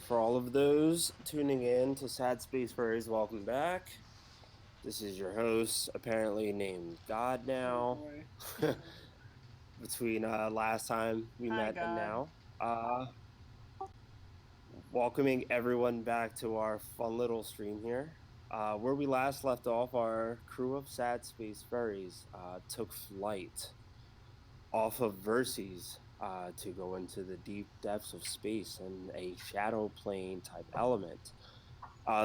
For all of those tuning in to Sad Space Furries, welcome back. This is your host, apparently named God Oh now. boy. Between last time we Hi, met and God. now, welcoming everyone back to our fun little stream here. Where we last left off, our crew of Sad Space Furries took flight off of Verces to go into the deep depths of space in a shadow plane type element.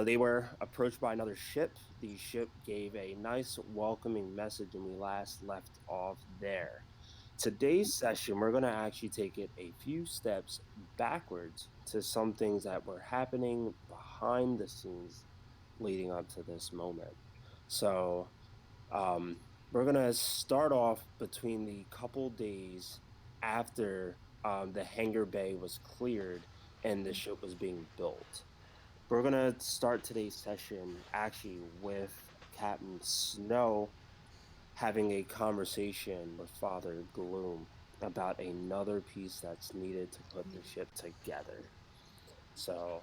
They were approached by another ship. The ship gave a nice welcoming message, and we last left off there. Today's session, we're going to actually take it a few steps backwards to some things that were happening behind the scenes leading up to this moment. So, we're going to start off between the couple days after the hangar bay was cleared and the ship was being built. We're gonna start today's session actually with Captain Snow having a conversation with Father Gloom about another piece that's needed to put the ship together. So,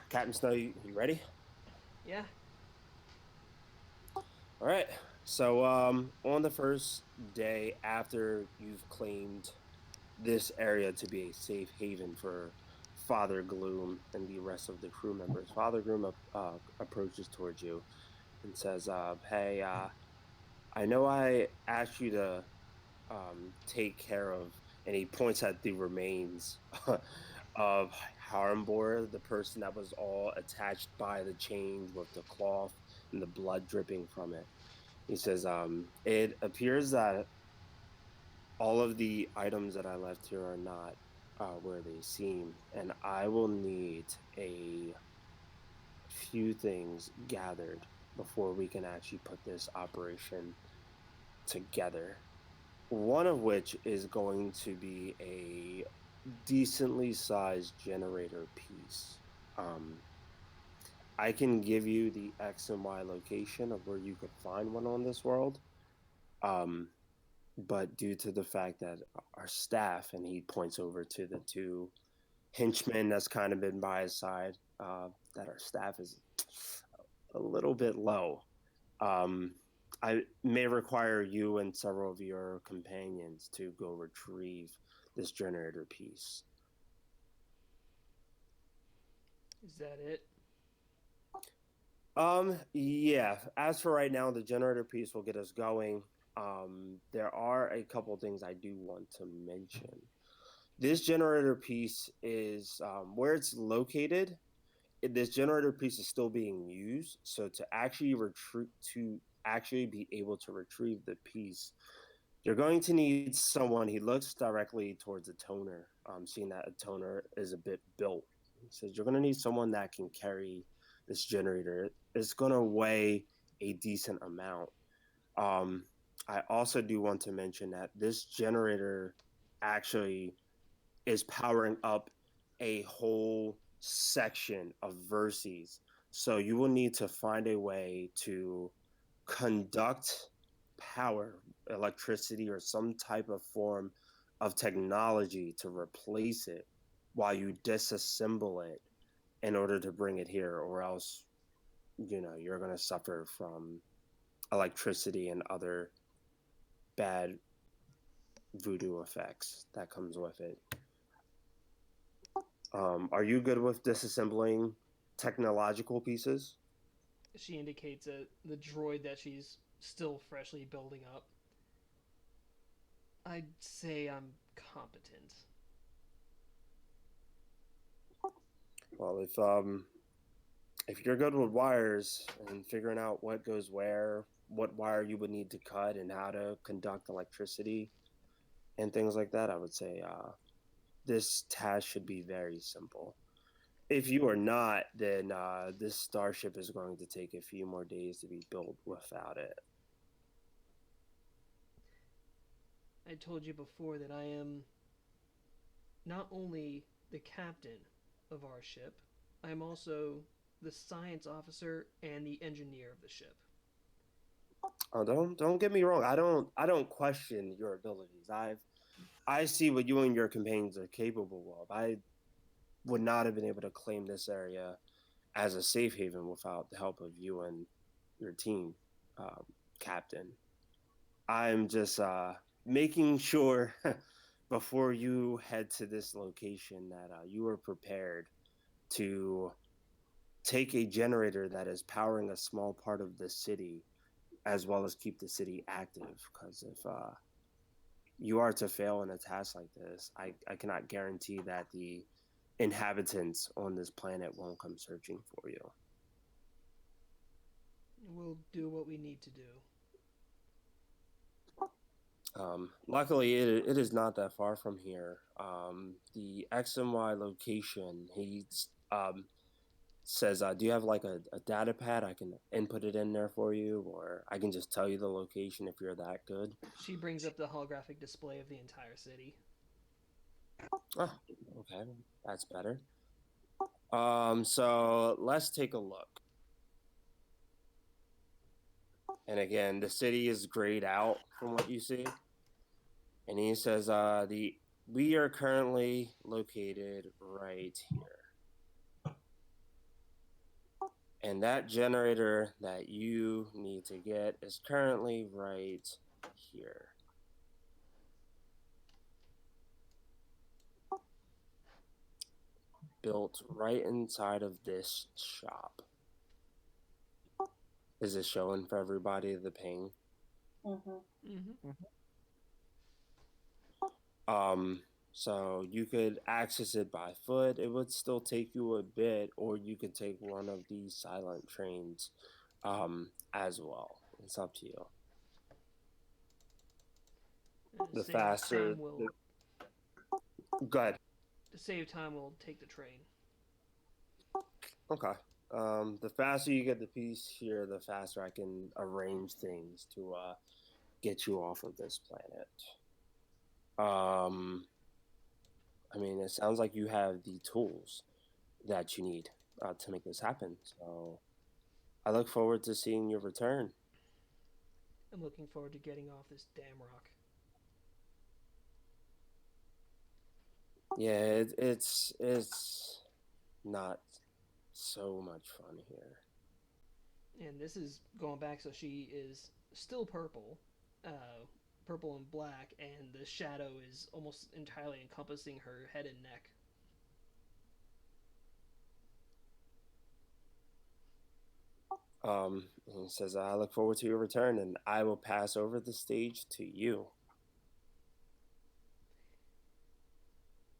Captain Snow, you ready? Yeah. All right. So, on the first day after you've claimed this area to be a safe haven for Father Gloom and the rest of the crew members, Father Gloom approaches towards you and says, "Hey, I know I asked you to take care of," and he points at the remains of Harmbor, the person that was all attached by the chains with the cloth and the blood dripping from it. He says, "It appears that all of the items that I left here are not where they seem, and I will need a few things gathered before we can actually put this operation together. One of which is going to be a decently sized generator piece. Um, I can give you the X and Y location of where you could find one on this world. Um, but due to the fact that our staff, and he points over to the two henchmen that's kind of been by his side, that our staff is a little bit low. Um, I may require you and several of your companions to go retrieve this generator piece. Is that it? Yeah. As for right now, the generator piece will get us going. There are a couple things I do want to mention. This generator piece is where it's located. This generator piece is still being used, so to actually be able to retrieve the piece, you're going to need someone. He looks directly towards a toner, seeing that a toner is a bit built. He says you're going to need someone that can carry this generator. It's going to weigh a decent amount. Um, I also do want to mention that this generator actually is powering up a whole section of verses. So you will need to find a way to conduct power, electricity, or some type of form of technology to replace it while you disassemble it in order to bring it here, or else, you're going to suffer from electricity and other bad voodoo effects that comes with it. Are you good with disassembling technological pieces? She indicates the droid that she's still freshly building up. I'd say I'm competent. Well, if you're good with wires and figuring out what goes where, what wire you would need to cut, and how to conduct electricity and things like that, I would say this task should be very simple. If you are not, then this starship is going to take a few more days to be built without it. I told you before that I am not only the captain of our ship, I am also the science officer and the engineer of the ship. Oh, don't get me wrong. I don't question your abilities. I see what you and your companions are capable of. would not have been able to claim this area as a safe haven without the help of you and your team, um, Captain. I'm just making sure before you head to this location that you are prepared to take a generator that is powering a small part of the city as well as keep the city active. Because if you are to fail in a task like this, I cannot guarantee that the inhabitants on this planet won't come searching for you. We'll do what we need to do. Luckily, it is not that far from here. The X and Y location, he says, do you have like a data pad? I can input it in there for you, or I can just tell you the location if you're that good. She brings up the holographic display of the entire city. Oh, okay, that's better. So let's take a look. And again, the city is grayed out from what you see. And he says, we are currently located right here. And that generator that you need to get is currently right here. Built right inside of this shop. Is it showing for everybody the ping? So you could access it by foot. It would still take you a bit, or you could take one of these silent trains as well. It's up to you. The faster. Go ahead. To save time, we'll take the train. Okay. The faster you get the piece here, the faster I can arrange things to get you off of this planet. I mean, it sounds like you have the tools that you need to make this happen. So I look forward to seeing your return. I'm looking forward to getting off this damn rock. Yeah, it's not so much fun here. And this is going back, so she is still purple, purple and black, and the shadow is almost entirely encompassing her head and neck. He says, I look forward to your return, and I will pass over the stage to you.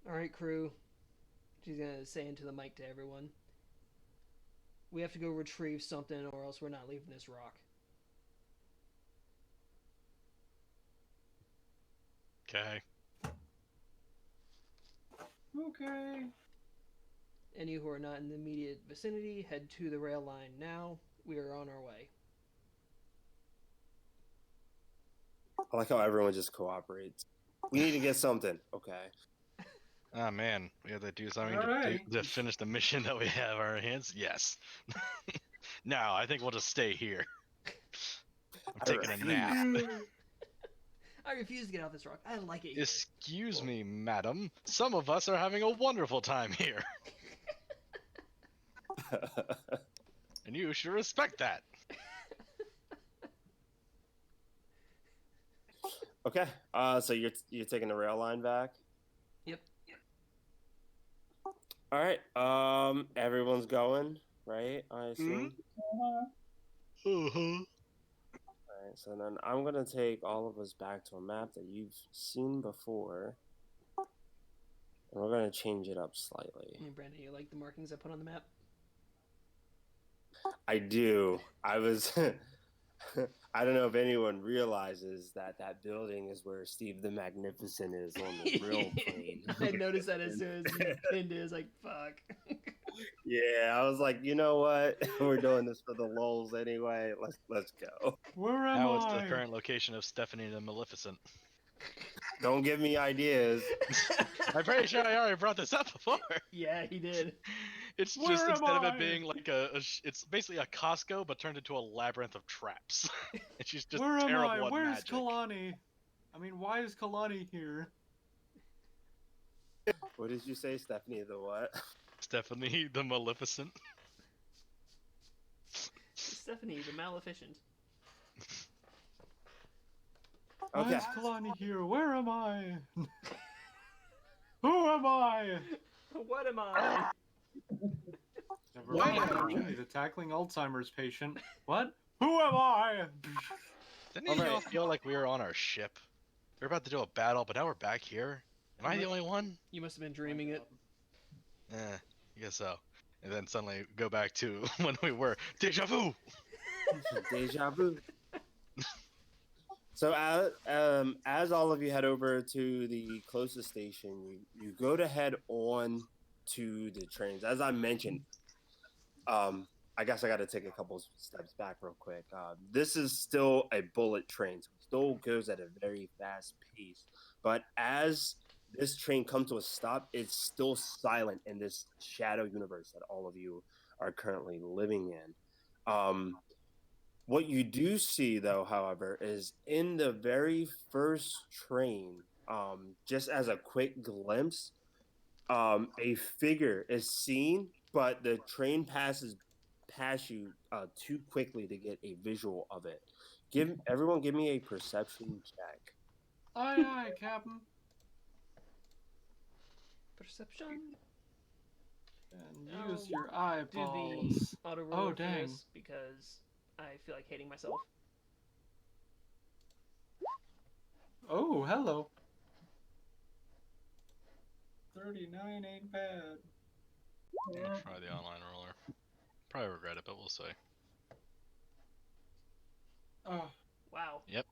All right, crew. She's gonna say into the mic to everyone. We have to go retrieve something, or else we're not leaving this rock. Okay. Okay. Any who are not in the immediate vicinity, head to the rail line now. We are on our way. I like how everyone just cooperates. We need to get something. Okay. Oh man, we have to do something to finish the mission that we have on our hands. Yes. No, I think we'll just stay here. I'm taking a nap. I refuse to get off this rock. I like it here. Excuse me, madam. Some of us are having a wonderful time here. And you should respect that. Okay. So you're taking the rail line back? Yep. All right. Everyone's going, right? I assume. Alright, so then I'm gonna take all of us back to a map that you've seen before. And we're gonna change it up slightly. And Brandon, you like the markings I put on the map? I do. I was I don't know if anyone realizes that that building is where Steve the Magnificent is on the real plane. I noticed that as soon as you pinned it. I was like, fuck. Yeah, I was like, you know what? We're doing this for the lulz anyway. Let's go. Where am Now I? it's the current location of Stephanie the Maleficent. Don't give me ideas. I'm pretty sure I already brought this up before. Yeah, he did. It's Where just am instead of I? it being like it's basically a Costco but turned into a labyrinth of traps. And she's just Where am terrible I? at Where's magic. Kalani? I mean, why is Kalani here? What did you say, Stephanie? The what? Stephanie the Maleficent. Stephanie, the Maleficent. Okay. Why is Kalani here? Where am I? Who am I? What am I? Never Why mind. am I? Opportunity to tackling Alzheimer's patient. What? Who am I? Didn't you all Alright. feel like we were on our ship? We were about to do a battle, but now we're back here. Am I the only one? You must have been dreaming it. I guess so. And then suddenly go back to when we were. Deja vu! Deja vu. So as all of you head over to the closest station, you go to head on to the trains. As I mentioned, I guess I got to take a couple steps back real quick. This is still a bullet train, so it still goes at a very fast pace. But as this train comes to a stop, it's still silent in this shadow universe that all of you are currently living in. What you do see, though, however, is in the very first train, just as a quick glimpse, a figure is seen, but the train passes past you too quickly to get a visual of it. Give me a perception check. Aye, Captain. Perception. And I'll use your Do eyeballs. the auto Oh, roller for dang. this because I feel like hating myself. Oh, hello. 39 ain't bad. I'll try the online roller. Probably regret it, but we'll see. Oh, Wow. Yep.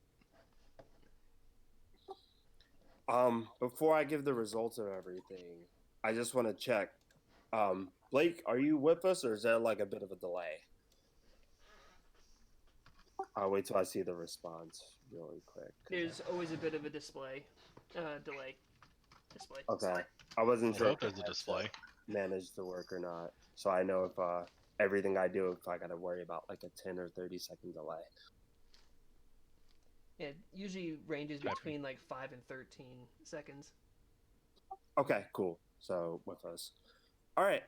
Before I give the results of everything, I just want to check. Blake, are you with us, or is there like a bit of a delay? I'll wait till I see the response really quick. There's always a bit of a delay. Display. Okay, I wasn't I sure hope if there's a that display. managed to work or not, so I know if everything I do, if I got to worry about like a 10 or 30-second delay. It usually ranges between like 5 and 13 seconds. Okay, cool. So with us. All right.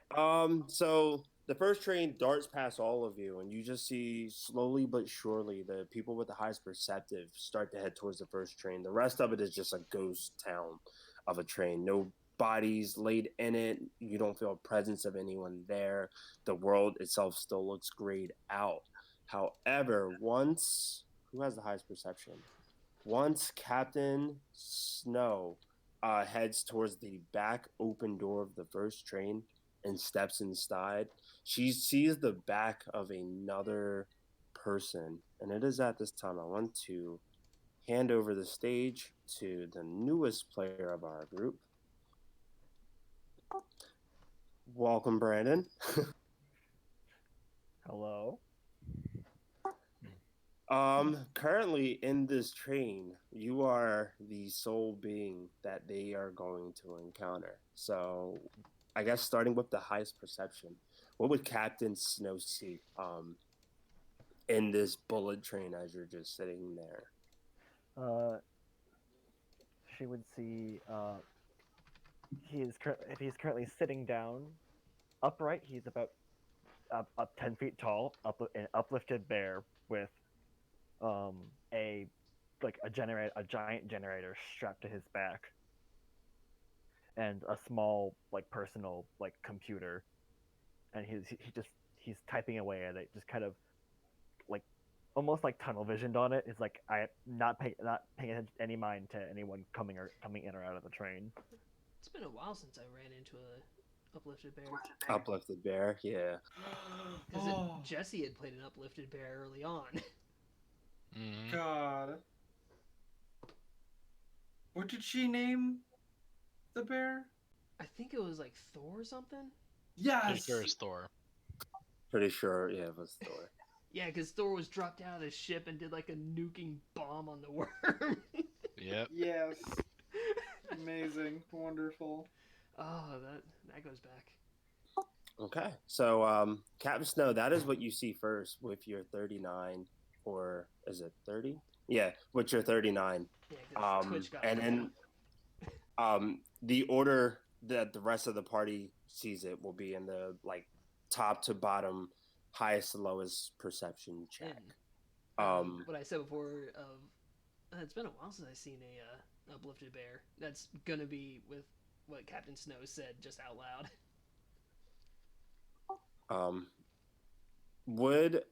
So the first train darts past all of you, and you just see slowly but surely the people with the highest perceptive start to head towards the first train. The rest of it is just a ghost town of a train. No bodies laid in it. You don't feel a presence of anyone there. The world itself still looks grayed out. However, who has the highest perception? Once Captain Snow heads towards the back open door of the first train and steps inside, she sees the back of another person. And it is at this time I want to hand over the stage to the newest player of our group. Welcome, Brandon. Hello. Currently in this train, you are the sole being that they are going to encounter. So, I guess starting with the highest perception, what would Captain Snow see in this bullet train as you're just sitting there? She would see. If he's currently sitting down, upright. He's about up 10 feet tall, an uplifted bear with a giant generator strapped to his back, and a small personal computer, and he's typing away at it, just kind of like almost like tunnel visioned on it. It's like I not paying any mind to anyone coming in or out of the train. It's been a while since I ran into a uplifted bear. Uplifted bear, yeah. Because Jesse had played an uplifted bear early on. Mm-hmm. God. What did she name the bear? I think it was like Thor or something. Yes! Sure is Thor. Pretty sure, yeah, it was Thor. Yeah, because Thor was dropped out of the ship and did like a nuking bomb on the worm. Yep. Yes. Amazing. Wonderful. Oh, that goes back. Okay, so Captain Snow, that is what you see first with your 39, or is it 30? Yeah, with your 39. Yeah, 'cause Twitch got And cut then the order that the rest of the party sees it will be in the like top to bottom, highest to lowest perception check. What I said before of it's been a while since I've seen a uplifted bear. That's gonna be with what Captain Snow said just out loud. Would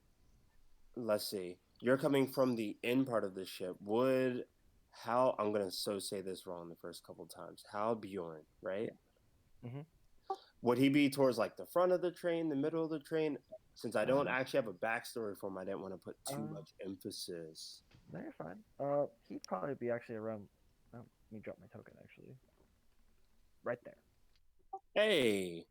let's see. You're coming from the in part of the ship. Would Hal? I'm gonna say this wrong the first couple times. Hal Bjorn, right? Mm-hmm. Would he be towards like the front of the train, the middle of the train? Since I don't actually have a backstory for him, I didn't want to put too much emphasis. No, you're fine. He'd probably be actually around. Oh, let me drop my token actually. Right there. Hey.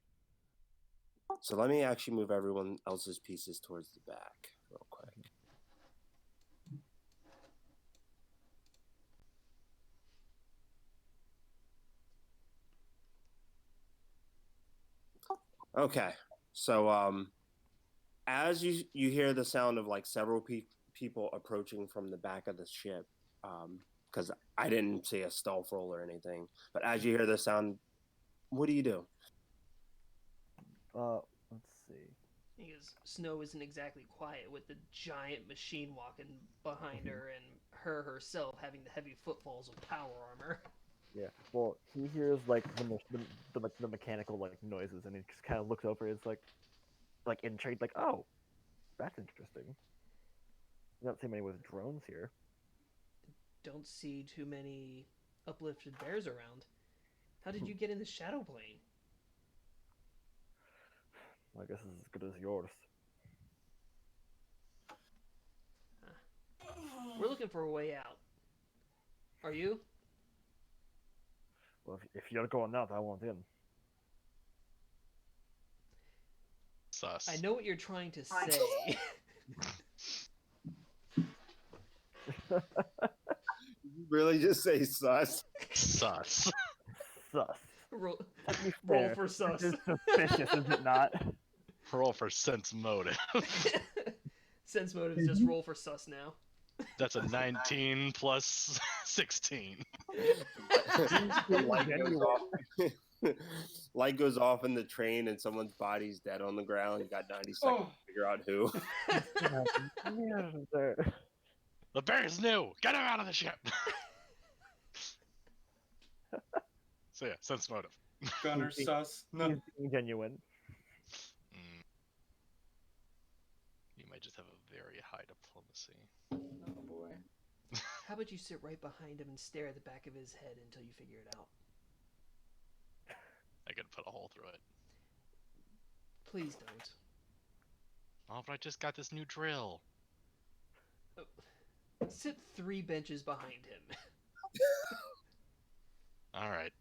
So let me actually move everyone else's pieces towards the back real quick. Okay. So as you hear the sound of like several people approaching from the back of the ship, because I didn't see a stealth roll or anything, but as you hear the sound, what do you do? Let's see. Because Snow isn't exactly quiet with the giant machine walking behind her and her herself having the heavy footfalls of power armor. Yeah. Well, he hears like the mechanical like noises, and he just kind of looks over. It's like intrigued, like, oh, that's interesting. You don't see many with drones here. Don't see too many uplifted bears around. How did you get in the shadow plane? I guess it's as good as yours. We're looking for a way out. Are you? Well, if you're going out, I want in. Sus. I know what you're trying to say. You really just say sus? Sus. Sus. roll, To be roll fair, for sus. This is suspicious, is it not? Roll for sense motive. Sense motive is just roll for sus now. That's a 19 plus 16. Light goes off. Light goes off in the train and someone's body's dead on the ground. You got 90 seconds to figure out who. The bear's new! Get him out of the ship! So yeah, sense motive. Gunner sus. No. He's being genuine. You might just have a very high diplomacy. Oh boy. How about you sit right behind him and stare at the back of his head until you figure it out? I could put a hole through it. Please don't. Oh, but I just got this new drill. Sit 3 benches behind him. Alright.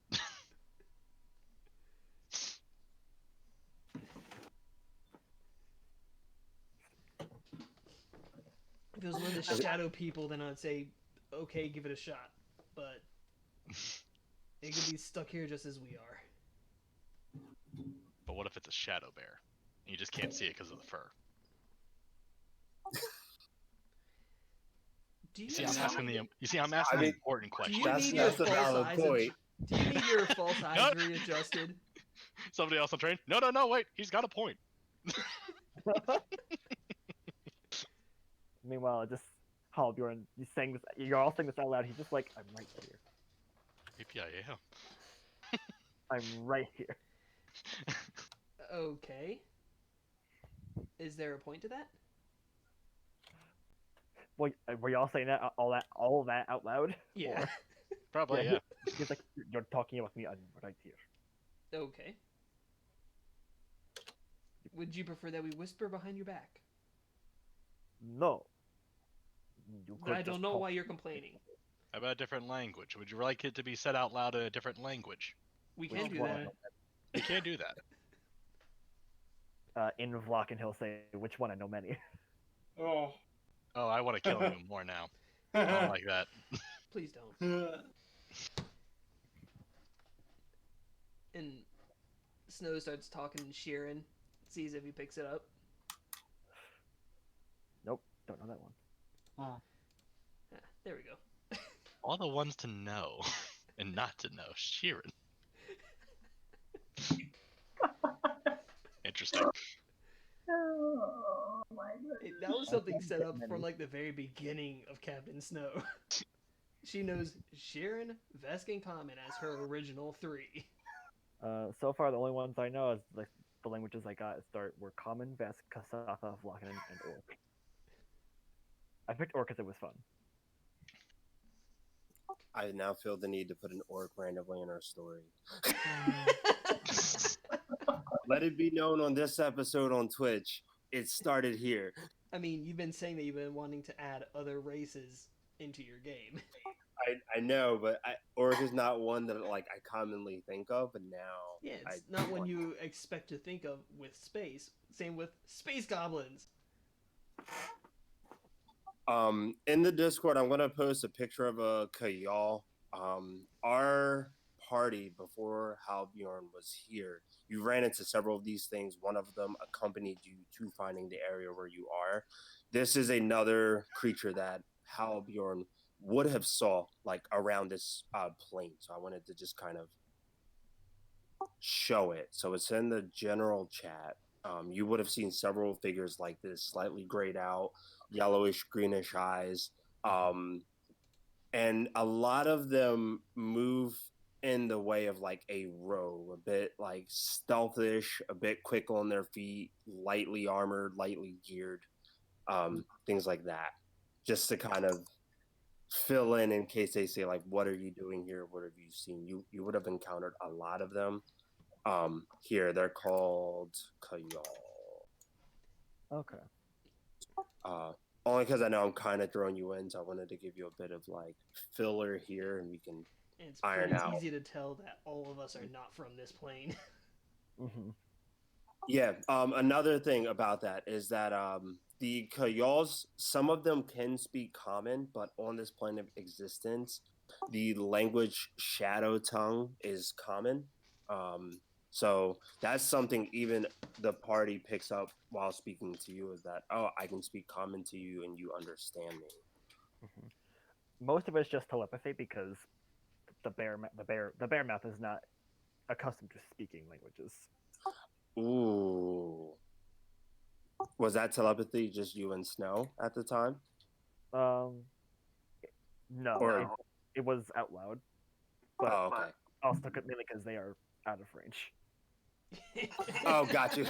If it was one of the shadow people, then I'd say, okay, give it a shot. But it could be stuck here just as we are. But what if it's a shadow bear? And you just can't see it because of the fur. You see, I'm asking the important question. That's a valid point. Do you need your false eyes readjusted? Somebody else on train? No, wait. He's got a point. Meanwhile, just Halbjorn, you're all saying this out loud. He's just like, I'm right here. Maybe I am. I'm right here. Okay. Is there a point to that? Well, were y'all saying that all that out loud? Yeah. Or... Probably, yeah. He's like, you're talking about me. I'm right here. Okay. Would you prefer that we whisper behind your back? No. I don't know why you're complaining. How about a different language? Would you like it to be said out loud in a different language? We can do that. We can't do that. In Vlock, he'll say, which one? I know many. Oh. Oh, I want to kill him more now. I don't like that. Please don't. And Snow starts talking to Sheeran, sees if he picks it up. Nope, don't know that one. Oh. Ah, there we go. All the ones to know and not to know. Sheeran. Interesting. Oh my god. That was I something can't set get up from many. like the very beginning of Captain Snow. She knows Sheeran, Vesk, and Common as her original three. So far, the only ones I know is like the languages I got were Common, Vesk, Kasatha, Vlakanen, and Orc. I picked Orc because it was fun. I now feel the need to put an orc randomly in our story. Let it be known on this episode on Twitch, it started here. I mean, you've been saying that you've been wanting to add other races into your game. I know, but orc is not one that like I commonly think of, but now Yeah, it's not one you expect to think of with space. Same with space goblins. In the Discord, I'm gonna post a picture of a Kajal. Our party before Halbjorn was here, you ran into several of these things. One of them accompanied you to finding the area where you are. This is another creature that Halbjorn would have saw like around this plane. So I wanted to just kind of show it. So it's in the general chat. You would have seen several figures like this, slightly grayed out, yellowish, greenish eyes. And a lot of them move in the way of like a row, a bit like stealthish, a bit quick on their feet, lightly armored, lightly geared, things like that. Just to kind of fill in case they say like, "What are you doing here? What have you seen?" You would have encountered a lot of them. Here they're called Kajal. Okay. Only because I know I'm kind of throwing you in, so I wanted to give you a bit of like filler here, and we can And it's iron pretty out. easy to tell that all of us are not from this plane. Mm-hmm. Yeah. Another thing about that is that the Kajals, some of them can speak common, but on this plane of existence, the language Shadow Tongue is common. So that's something even the party picks up while speaking to you, is that, oh, I can speak common to you and you understand me. Mm-hmm. Most of it's just telepathy because the bear mouth is not accustomed to speaking languages. Ooh. Was that telepathy just you and Snow at the time? No, Or it was out loud, but oh, okay. I also took it mainly because they are out of range. Oh, got you.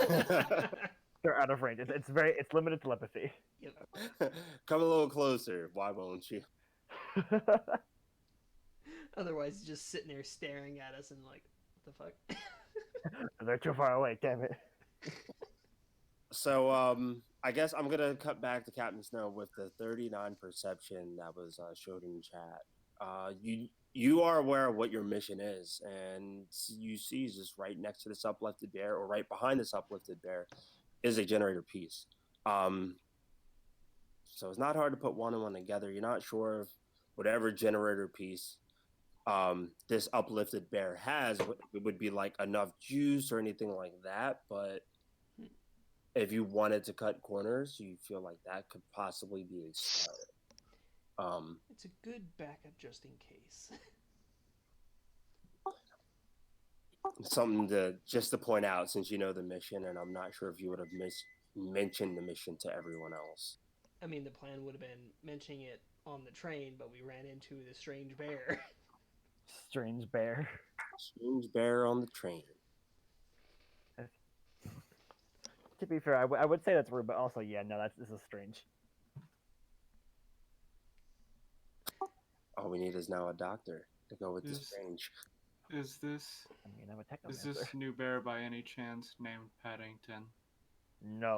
They're out of range. It's limited telepathy. Yep. Come a little closer. Why won't you? Otherwise, just sitting there staring at us and like, what the fuck? They're too far away. Damn it. So, I guess I'm gonna cut back to Captain Snow with the 39 perception that was showed in chat. You are aware of what your mission is, and you see just right next to this uplifted bear, or right behind this uplifted bear, is a generator piece. So it's not hard to put one and one together. You're not sure if whatever generator piece this uplifted bear has it would be like enough juice or anything like that, but if you wanted to cut corners, you feel like that could possibly be a start. It's a good backup just in case. Something to point out, since you know the mission, and I'm not sure if you would have mentioned the mission to everyone else. I mean, the plan would have been mentioning it on the train, but we ran into the strange bear. Strange bear. Strange bear on the train. To be fair, I would say that's rude, but also, yeah, no, this is strange. All we need is now a doctor to go with the strange. Is this I mean, I'm a is technomancer. this new bear by any chance named Paddington? No.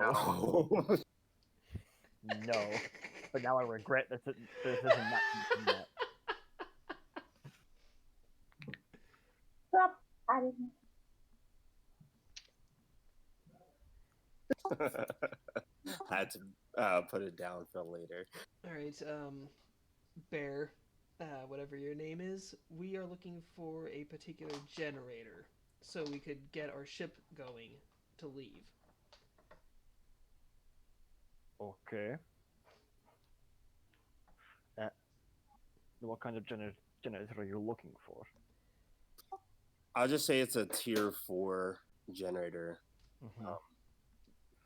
No. But now I regret this isn't that. Stop. I didn't. Had to put it down for later. All right, bear, whatever your name is, we are looking for a particular generator so we could get our ship going to leave. Okay. What kind of generator are you looking for? I'll just say it's a tier 4 generator. Mhm.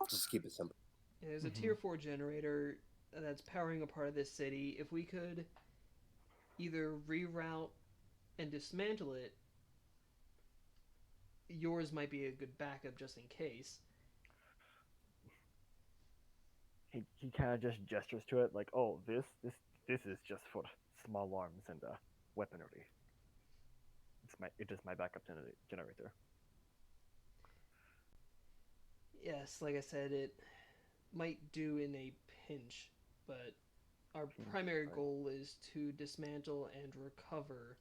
Just keep it simple. There's a tier 4 generator that's powering a part of this city. If we could either reroute and dismantle it, yours might be a good backup just in case. He kind of just gestures to it like, oh, this is just for small arms and weaponry. It is my backup generator. Yes, like I said, it might do in a pinch, but our primary goal is to dismantle and recover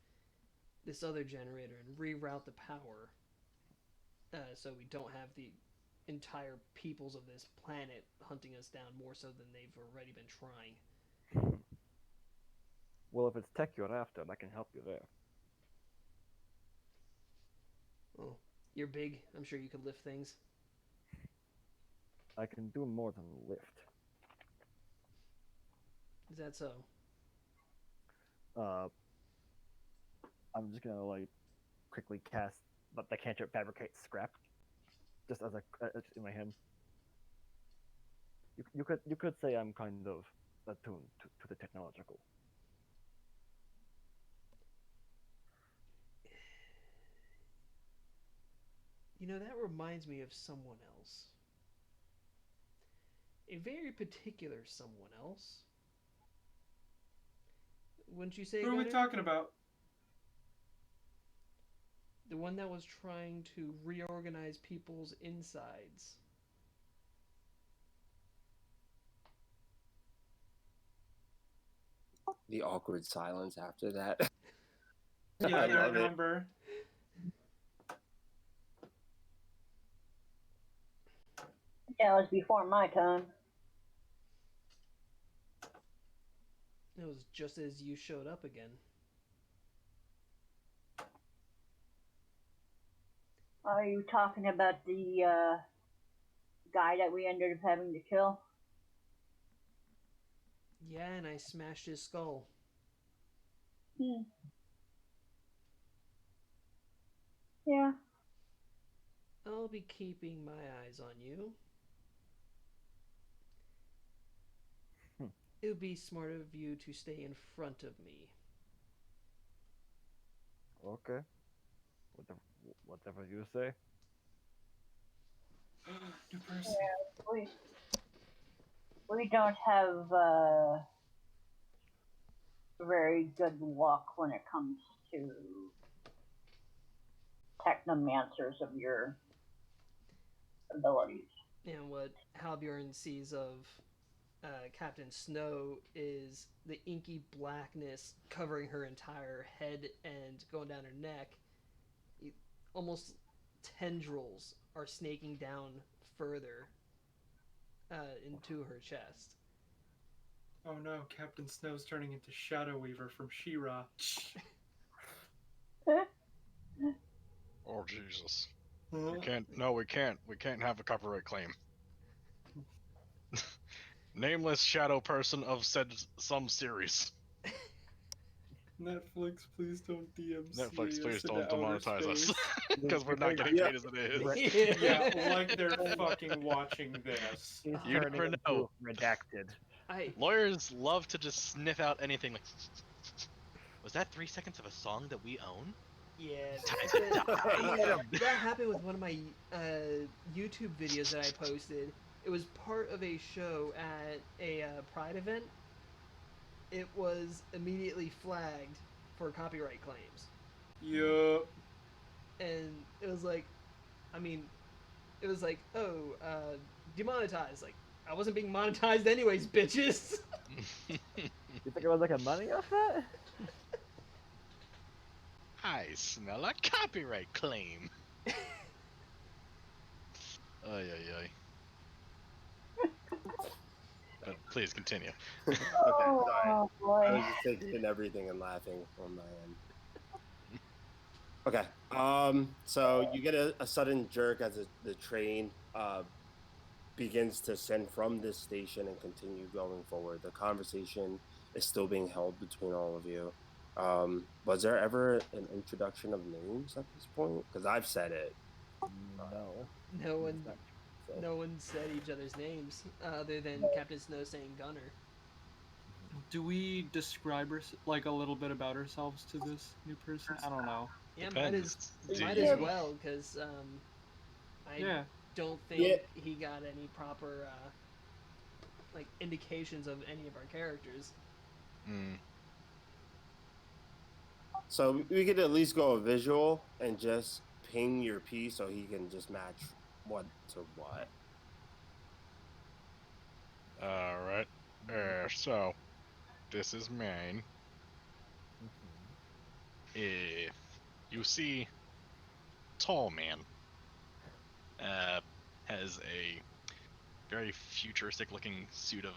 this other generator and reroute the power so we don't have the entire peoples of this planet hunting us down more so than they've already been trying. Well, if it's tech you're after, I can help you there. Well, you're big. I'm sure you could lift things. I can do more than lift. Is that so? I'm just gonna like quickly cast, but I can't fabricate scrap. Just as in my hand. You could say I'm kind of attuned to the technological. You know, that reminds me of someone else. A very particular someone else. Wouldn't you say, Who are we Gunnar? talking about? The one that was trying to reorganize people's insides. The awkward silence after that. Yeah, I I love it. remember. Yeah, it was before my time. It was just as you showed up again. Are you talking about the guy that we ended up having to kill? Yeah, and I smashed his skull. Yeah. I'll be keeping my eyes on you. It would be smart of you to stay in front of me. Okay. Whatever you say. New person. Yeah, we don't have very good luck when it comes to technomancers of your abilities. And what Halbjorn sees of Captain Snow is the inky blackness covering her entire head and going down her neck. Almost tendrils are snaking down further into her chest. Oh no, Captain Snow's turning into Shadow Weaver from She-Ra. Oh Jesus. Huh? We can't. No, we can't. We can't have a copyright claim. Nameless shadow person of said some series. Netflix, please don't DMCA Netflix, please us don't into outer demonetize us space. because we're not getting paid as it is. Yeah, like they're fucking watching this. He's You turning never into know. redacted. Lawyers love to just sniff out anything like. Was that 3 seconds of a song that we own? Yeah, Time. that happened with one of my YouTube videos that I posted. It was part of a show at a Pride event. It was immediately flagged for copyright claims. Yup. And it was like, I mean, it was like, oh, demonetized. Like, I wasn't being monetized anyways, bitches. You think it was like a money off that? I smell a copyright claim. Ay, ay, ay. But please continue. Okay, sorry. Oh boy. I was just taking in everything and laughing on my end. Okay. So you get a sudden jerk as the train begins to send from this station and continue going forward. The conversation is still being held between all of you. Was there ever an introduction of names at this point? Because I've said it. No. No one, It's not- so- no one said each other's names other than Captain Snow saying Gunner. Do we describe like a little bit about ourselves to this new person? I don't know. Yeah, Depends. might Do as you- well, because I Yeah. don't think he got any proper like indications of any of our characters. Mm. So we could at least go a visual and just ping your piece so he can just match what to what. All right. So this is mine. Mhm. If you see, tall man, has a very futuristic-looking suit of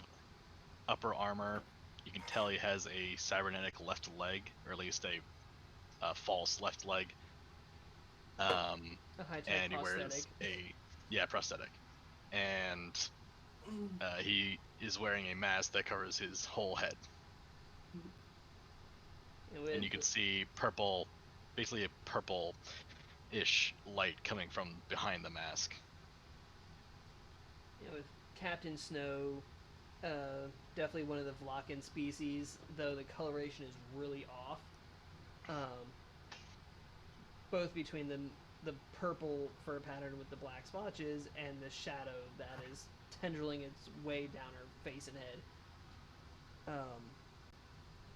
upper armor. You can tell he has a cybernetic left leg, or at least a false left leg. A high-tech And he wears prosthetic. prosthetic, and he is wearing a mask that covers his whole head. And you can see purple, basically a purple-ish light coming from behind the mask. With Captain Snow, definitely one of the Vlakan species, though the coloration is really off. Both between the purple fur pattern with the black splotches and the shadow that is tendriling its way down her face and head.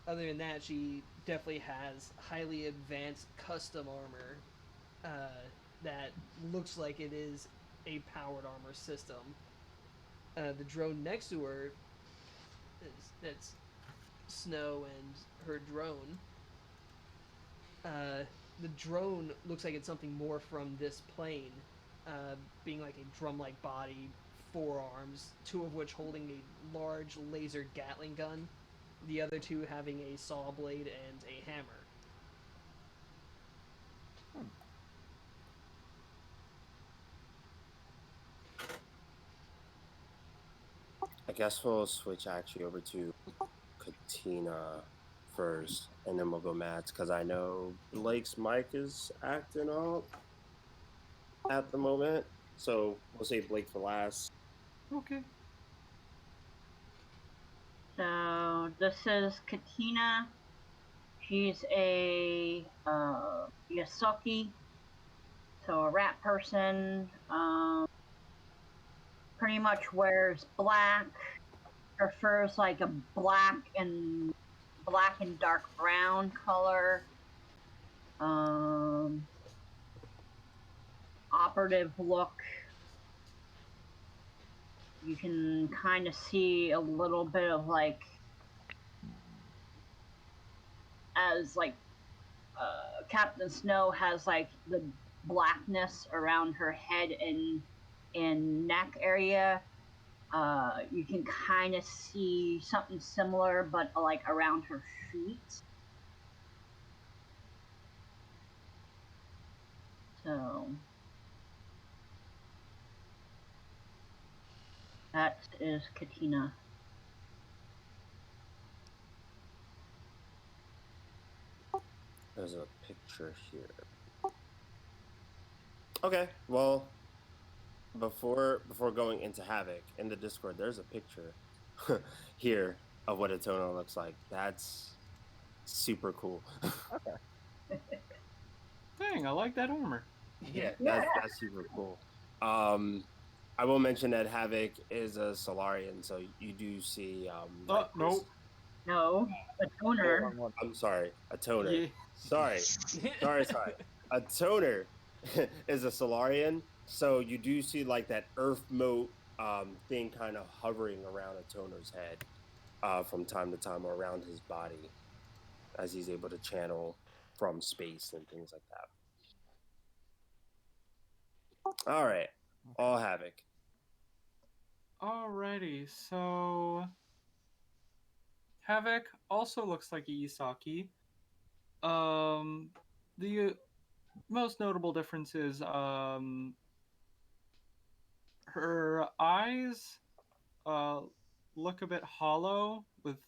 Other than that, she definitely has highly advanced custom armor that looks like it is a powered armor system. The drone next to her that's Snow and her drone. The drone looks like it's something more from this plane, being like a drum-like body, 4 arms, 2 of which holding a large laser Gatling gun, the other 2 having a saw blade and a hammer. I guess we'll switch actually over to Katina first, and then we'll go Matt's because I know Blake's mic is acting up at the moment. So we'll save Blake for last. Okay. So this is Katina. She's a Yasuki, so a rat person. Pretty much wears black. Prefers like a black and dark brown color. Operative look. You can kind of see a little bit of like, as like Captain Snow has like the blackness around her head and neck area. You can kind of see something similar, but like around her feet. So that is Katina. There's a picture here. Okay, well, before going into Havoc in the Discord, there's a picture here of what Atono looks like. That's super cool. Dang, I like that armor. Yeah, that's super cool. I will mention that Havoc is a Solarian, so you do see. Like Nope. No, a toner. I'm sorry, a toner. Yeah. Sorry. A toner is a Solarian, so you do see like that Earth moat thing kind of hovering around a toner's head from time to time, or around his body, as he's able to channel from space and things like that. All right, all Havoc. Alrighty, so Havoc also looks like a Isaki. The most notable difference is her eyes look a bit hollow with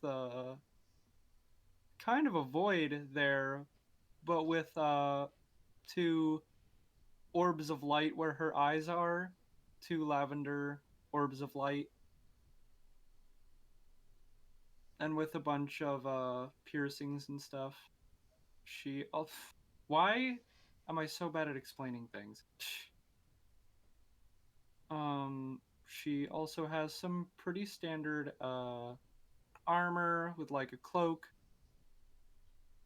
kind of a void there, but with 2 orbs of light where her eyes are, 2 lavender orbs of light, and with a bunch of piercings and stuff. She. Oh, why am I so bad at explaining things? She also has some pretty standard armor with like a cloak,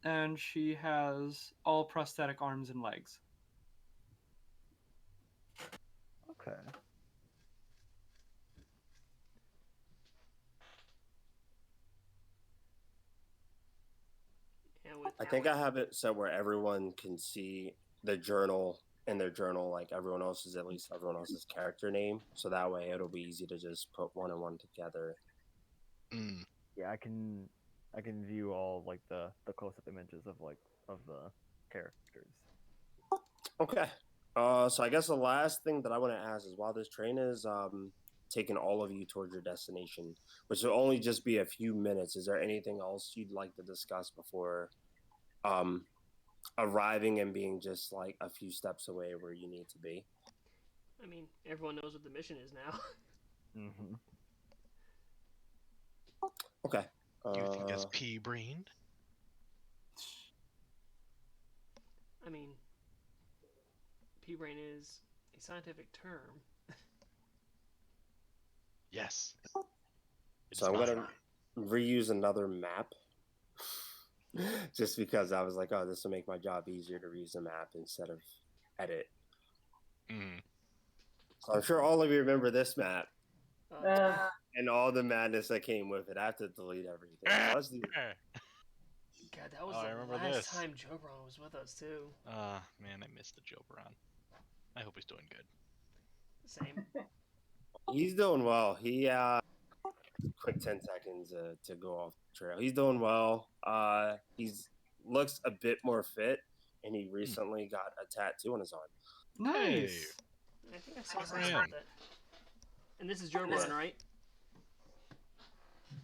and she has all prosthetic arms and legs. Okay. And with I think I have it so where everyone can see the journal in their journal, like everyone else's, at least everyone else's character name. So that way it'll be easy to just put one and one together. Mm. Yeah, I can view all like the close-up images of the characters. Okay. So I guess the last thing that I want to ask is while this train is taking all of you towards your destination, which will only just be a few minutes, is there anything else you'd like to discuss before arriving and being just like a few steps away where you need to be? I mean, everyone knows what the mission is now. Mm-hmm. Okay. You think that's pea-brained? I mean, P-brain is a scientific term. Yes. So I'm gonna reuse another map, just because I was like, oh, this will make my job easier to reuse a map instead of edit. Mm. So I'm sure all of you remember this map Uh, and all the madness that came with it. I have to delete everything. So let's do. God, that was Oh, I the remember last this. time Jobron was with us too. Man, I missed the Jobron. I hope he's doing good. Same. He's doing well. He quick 10 seconds to go off the trail. He's doing well. He's looks a bit more fit, and he recently got a tattoo on his arm. Nice. I think I saw Good for something him. about that. And this is Jobron, right?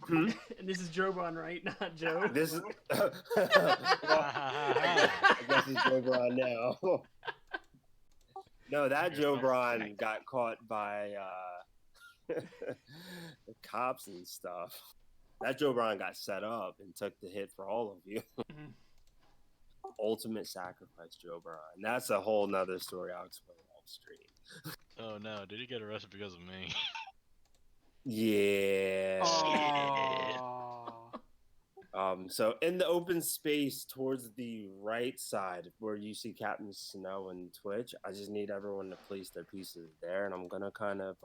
Hmm? And this is Jobron, right? Not Joe. This is. I guess it's Jobron now. No, that Jobron got caught by the cops and stuff. That Jobron got set up and took the hit for all of you. Mhm. Ultimate sacrifice Jobron. That's a whole nother story I'll explain off stream. Oh no, did he get arrested because of me? Yeah. Oh. So in the open space towards the right side where you see Captain Snow and Twitch, I just need everyone to place their pieces there, and I'm gonna kind of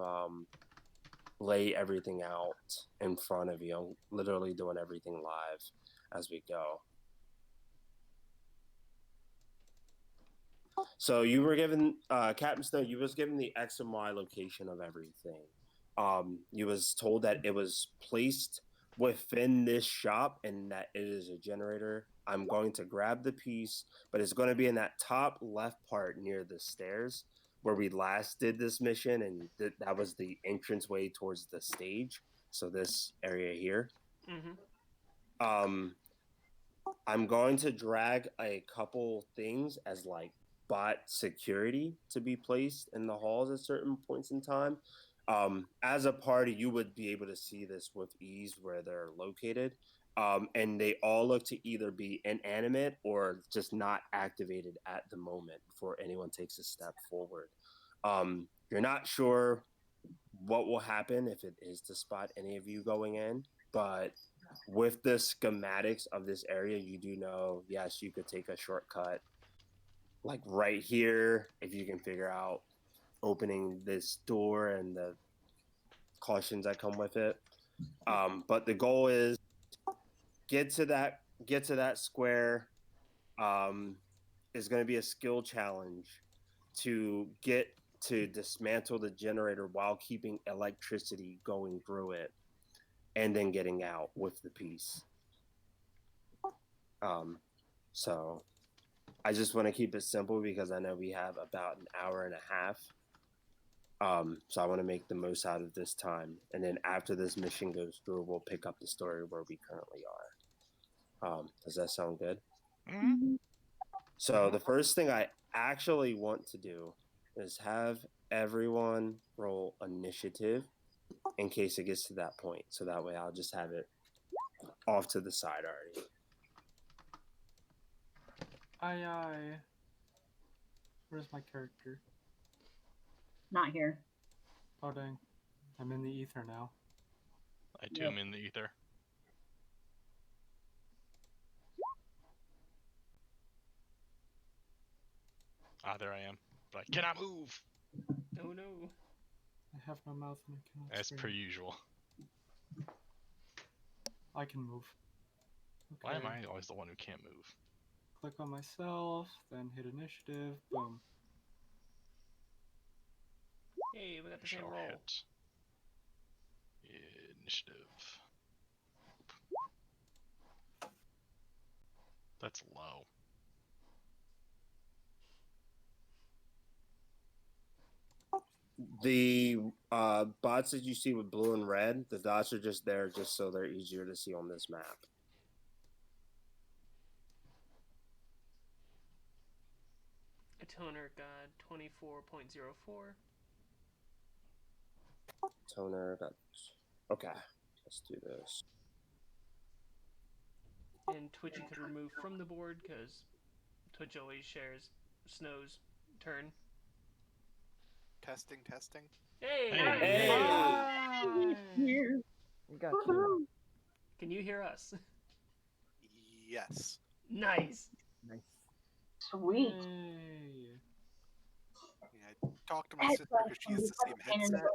lay everything out in front of you. I'm literally doing everything live as we go. So you were given Captain Snow, you was given the X and Y location of everything. You was told that it was placed within this shop and that it is a generator. I'm going to grab the piece, but it's going to be in that top left part near the stairs where we last did this mission, and that was the entranceway towards the stage. So this area here. Mm-hmm. I'm going to drag a couple things as like bot security to be placed in the halls at certain points in time. As a party, you would be able to see this with ease where they're located. And they all look to either be inanimate or just not activated at the moment before anyone takes a step forward. You're not sure what will happen if it is to spot any of you going in, but with the schematics of this area, you do know, yes, you could take a shortcut like right here if you can figure out opening this door and the cautions that come with it. But the goal is get to that square. Is going to be a skill challenge to get to dismantle the generator while keeping electricity going through it and then getting out with the piece. So I just want to keep it simple because I know we have about an hour and a half. So I want to make the most out of this time. And then after this mission goes through, we'll pick up the story where we currently are. Does that sound good? Mm-hmm. So the first thing I actually want to do is have everyone roll initiative in case it gets to that point. So that way I'll just have it off to the side already. Aye. Where's my character? Not here. Oh dang. I'm in the ether now. I too am in the ether. Ah, there I am. But I cannot move, Oh no. I have no mouth and I cannot as scream. per usual. I can move. Why am Okay. I always the one who can't move? Click on myself, then hit initiative. Boom. Hey, we got the same Shall roll. hit initiative. That's low. The bots that you see with blue and red, the dots are just there just so they're easier to see on this map. A toner got 24.04. Toner got... Okay, let's do this. And Twitch you could remove from the board because Twitch always shares Snow's turn. Testing. Hey! Hey! Here. We got you. Can you hear us? Yes. Nice! Nice. Sweet. Yay. Yeah, I talked to my sister because she has the same Pain in the headset,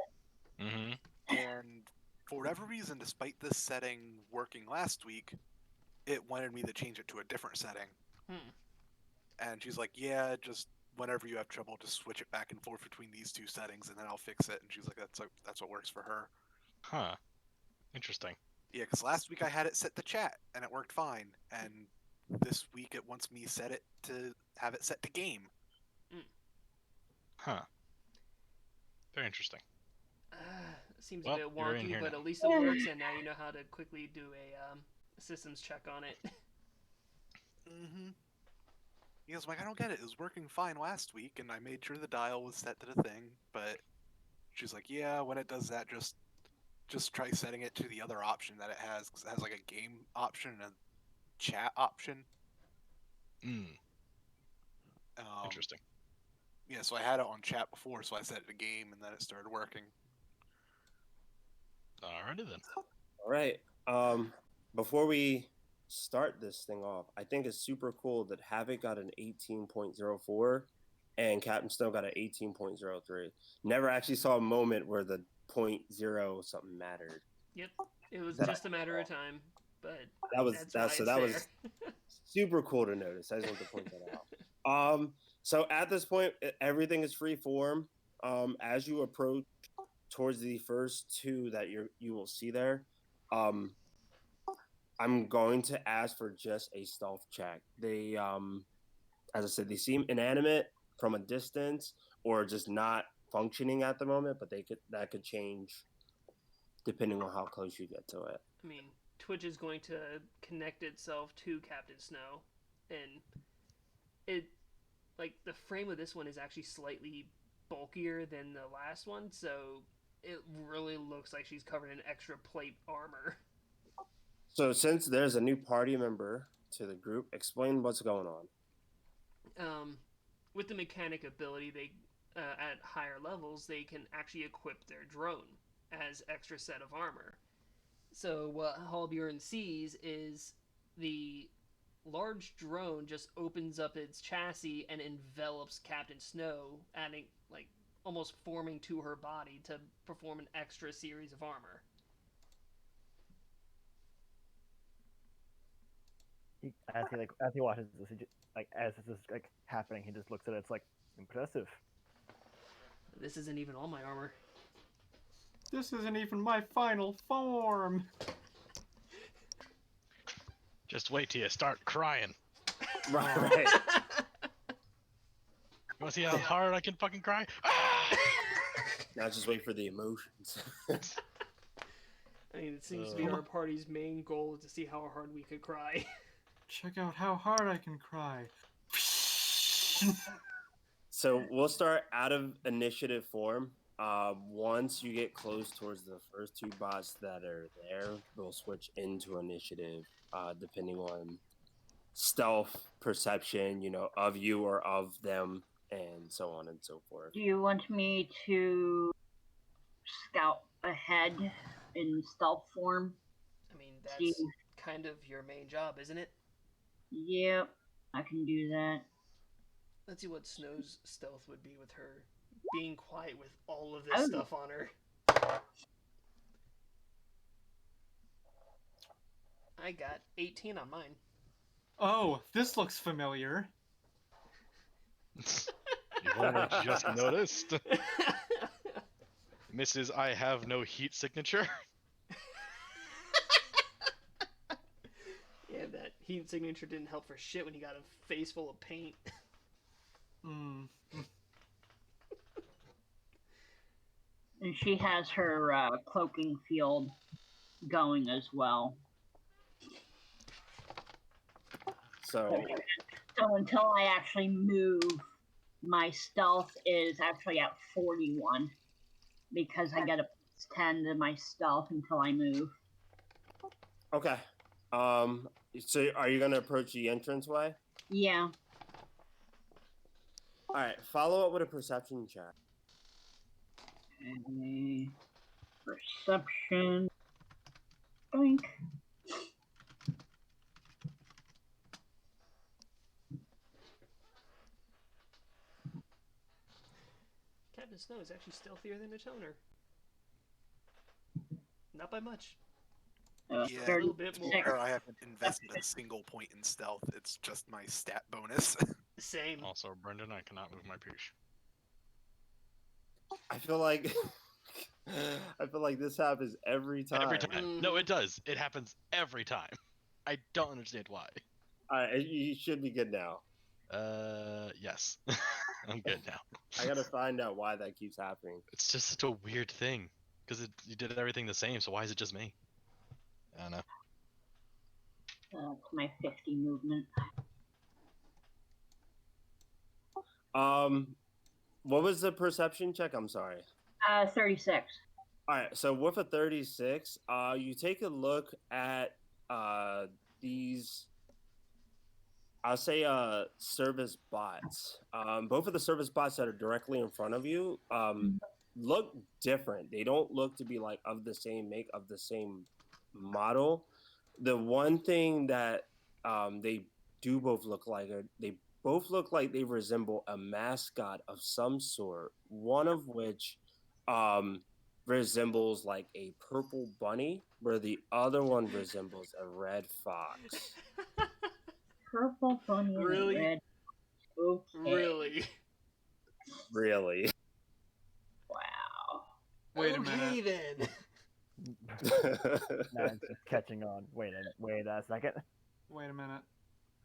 Mm-hmm. and for whatever reason, despite this setting working last week, it wanted me to change it to a different setting. And she's like, "Yeah, just whenever you have trouble, just switch it back and forth between these two settings, and then I'll fix it." And she's like, "That's what works for her." Huh. Interesting. Yeah, because last week I had it set to chat, and it worked fine, and this week it wants me set it to have it set to game. Huh. Very interesting. Seems Well, a bit you're in wonky, here but now. at least it works, and now you know how to quickly do a systems check on it. Mm-hmm. He goes, like, I don't get it. It was working fine last week, and I made sure the dial was set to the thing, but she's like, yeah, when it does that, just try setting it to the other option that it has, because it has like a game option and a chat option. Interesting. Yeah, so I had it on chat before, so I set it to game, and then it started working. Alrighty then. All right. Before we start this thing off, I think it's super cool that Havoc got an 18.04 and Captain Snow got an 18.03. Never actually saw a moment where the 0.0 something mattered. Yep, it was That just a matter of time, but That was that's why that it's was super cool to notice. I just want to point that out. So at this point, everything is free form. As you approach towards the first two that you will see there, I'm going to ask for just a stealth check. They, as I said, they seem inanimate from a distance or just not functioning at the moment, but that could change depending on how close you get to it. I mean, Twitch is going to connect itself to Captain Snow, and it, like, the frame of this one is actually slightly bulkier than the last one, so it really looks like she's covered in extra plate armor. So since there's a new party member to the group, explain what's going on. With the mechanic ability, they at higher levels they can actually equip their drone as extra set of armor. So what Halbjorn sees is the large drone just opens up its chassis and envelops Captain Snow, adding, like, almost forming to her body to perform an extra series of armor. As he watches this, as this is like happening, he just looks at it. It's like impressive. This isn't even all my armor. This isn't even my final form. Just wait till you start crying. Right. You want to see how hard I can fucking cry? Ah! Now just wait for the emotions. I mean, it seems to be our party's main goal is to see how hard we could cry. Check out how hard I can cry. So we'll start out of initiative form. Once you get close towards the first two bots that are there, we'll switch into initiative, depending on stealth, perception, of you or of them, and so on and so forth. Do you want me to scout ahead in stealth form? I mean, See, that's kind of your main job, isn't it? yep, I can do that. Let's see what Snow's stealth would be with her being quiet with all of this Oh. stuff on her. I got 18 on mine. Oh, this looks familiar. You've only just noticed. Mrs. I have no heat signature. Yeah, that heat signature didn't help for shit when he got a face full of paint. Hmm. And she has her cloaking field going as well. So So until I actually move, my stealth is actually at 41 because I get a +10 to my stealth until I move. okay. So are you gonna approach the entranceway? Yeah. All right. Follow up with a perception check. And perception. Boink. Captain Snow is actually stealthier than a toner. Not by much. Yeah, A little bit to be more. fair, I haven't invested a single point in stealth. It's just my stat bonus. Same. Also, Brendan, I cannot move my piece. I feel like this happens every time. Every time. No, it does. It happens every time. I don't understand why. All right, you should be good now. Yes. I'm good now. I gotta find out why that keeps happening. It's just such a weird thing. Because you did everything the same, so why is it just me? I don't know. That's my 50 movement. What was the perception check? I'm sorry. 36. All right, so with a 36, you take a look at these, I'll say, service bots. Both of the service bots that are directly in front of you look different. They don't look to be like of the same make, of the same model. The one thing that they do both look like, they both look like they resemble a mascot of some sort. One of which resembles like a purple bunny, where the other one resembles a red fox. Purple bunny and Really? red. Okay. Really? Really? Wow. Wait a Okay minute. then. Man's just catching on. Wait a second. Wait a minute.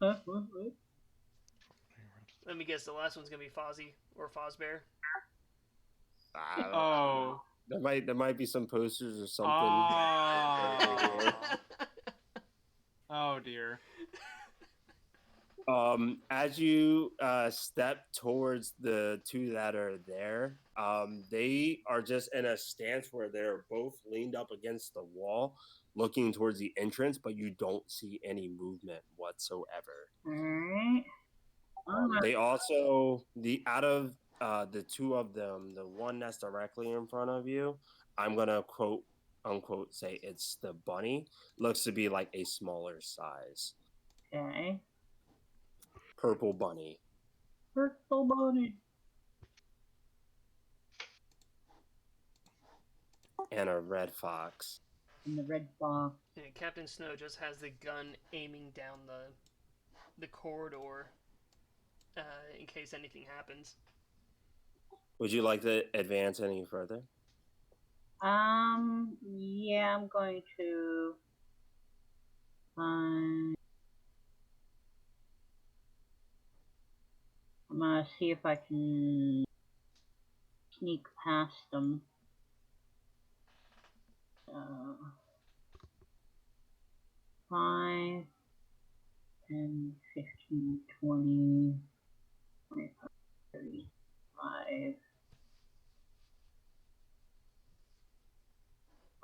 Let me guess, the last one's gonna be Fozzie or Fozbear. Oh. There might be some posters or something. Oh. Oh dear. As you step towards the two that are there, they are just in a stance where they're both leaned up against the wall, looking towards the entrance, but you don't see any movement whatsoever. Alright. They also, out of the two of them, the one that's directly in front of you, I'm gonna quote unquote say it's the bunny. Looks to be like a smaller size. Okay. Purple bunny. Purple bunny. And a red fox. And the red fox. And Captain Snow just has the gun aiming down the corridor in case anything happens. Would you like to advance any further? Yeah, I'm going to I'm gonna see if I can sneak past them. 5, 10,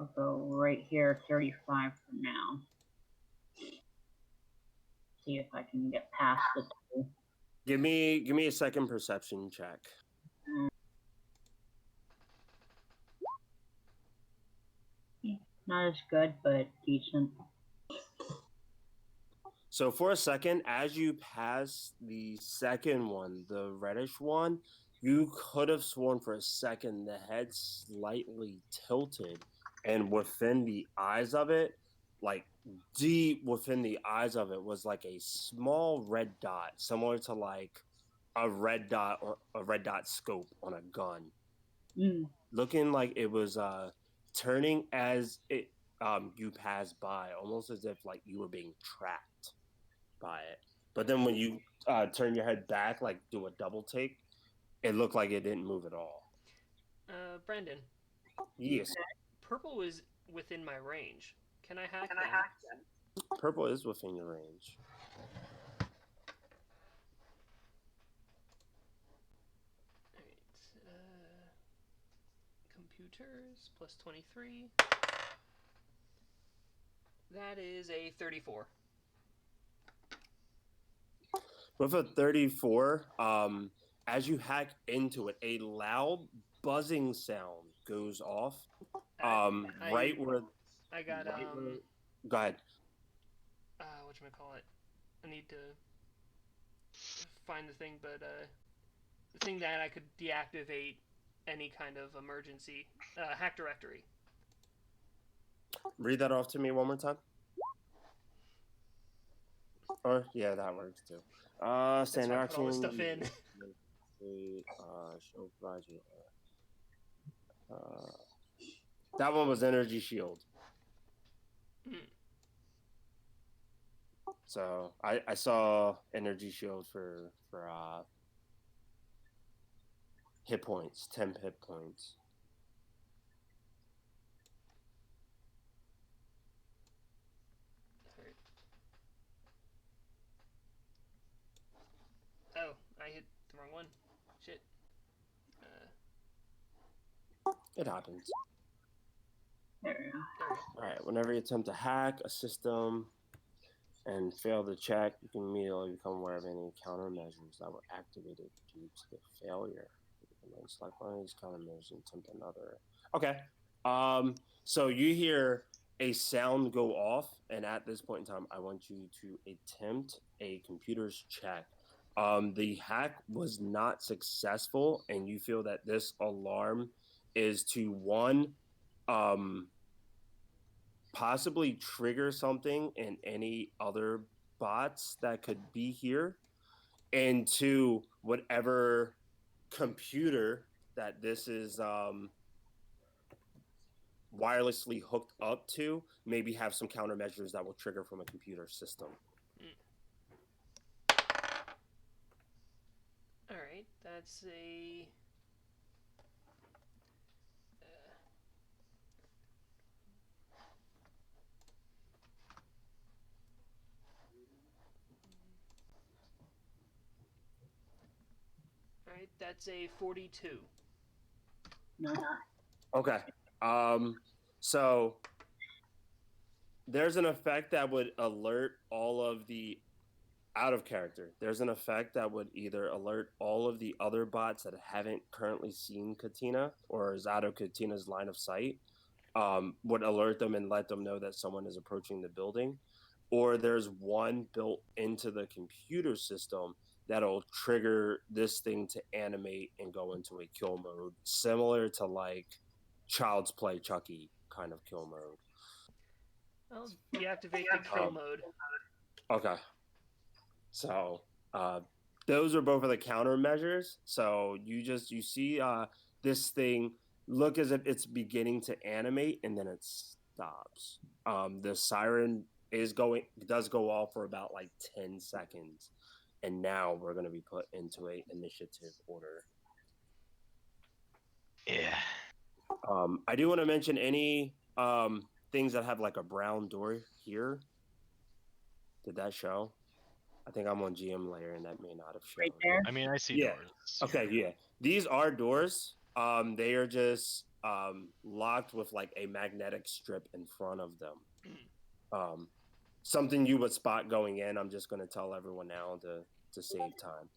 I'll go right here, 35 for now. See if I can get past the two. Give me a second perception check. Not as good, but decent. So for a second, as you pass the second one, the reddish one, you could have sworn for a second the head slightly tilted, and within the eyes of it, like deep within the eyes of it, was like a small red dot, similar to like a red dot or a red dot scope on a gun, looking like it was turning as it you passed by, almost as if like you were being tracked by it. But then when you turn your head back, like do a double take, it looked like it didn't move at all. Brandon. Yes. Purple is within my range. Can I hack them? Purple is within your range. Alright. Computers plus 23. That is a 34. With a 34, as you hack into it, a loud buzzing sound goes off. Right where I got right where, go ahead. Whatchamacallit? I need to find the thing, but the thing that I could deactivate any kind of emergency hack directory. Read that off to me one more time. Or yeah, that works too. Standard That's why I put all this action. stuff in. Show project. That one was energy shield. So I saw energy shield for hit points, 10 hit points. Oh, I hit the wrong one. Shit. It happens. There we go. Alright, whenever you attempt to hack a system and fail the check, you can immediately become aware of any countermeasures that were activated due to the failure. You can select one of these countermeasures and attempt another. Okay. So you hear a sound go off, and at this point in time, I want you to attempt a computer's check. The hack was not successful, and you feel that this alarm is to one, possibly trigger something in any other bots that could be here, and two, whatever computer that this is wirelessly hooked up to, maybe have some countermeasures that will trigger from a computer system. Alright, that's a... Alright, that's a 42. Okay. So there's an effect that would alert all of the out of character. There's an effect that would either alert all of the other bots that haven't currently seen Katina or is out of Katina's line of sight, would alert them and let them know that someone is approaching the building. Or there's one built into the computer system that'll trigger this thing to animate and go into a kill mode, similar to like Child's Play Chucky kind of kill mode. I'll deactivate the kill mode. Okay. So those are both of the countermeasures. So you see this thing look as if it's beginning to animate and then it stops. The siren does go off for about like 10 seconds. And now we're going to be put into a initiative order. Yeah. I do want to mention any things that have like a brown door here. Did that show? I think I'm on GM layer and that may not have shown. Right there? I mean, I see Yeah. doors. Okay, yeah. These are doors. They are just locked with like a magnetic strip in front of them. Something you would spot going in. I'm just going to tell everyone now to save time.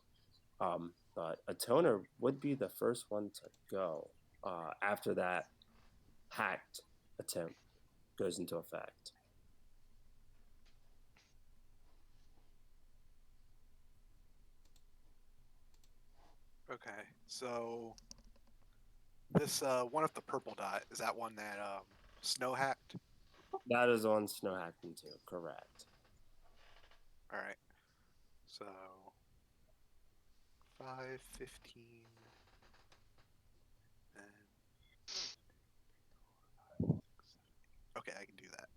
But a toner would be the first one to go after that hacked attempt goes into effect. Okay, so this one of the purple dot, is that one that Snow hacked? That is on Snow Hackton too, correct. All right. So 5, 15, and okay, I can do that.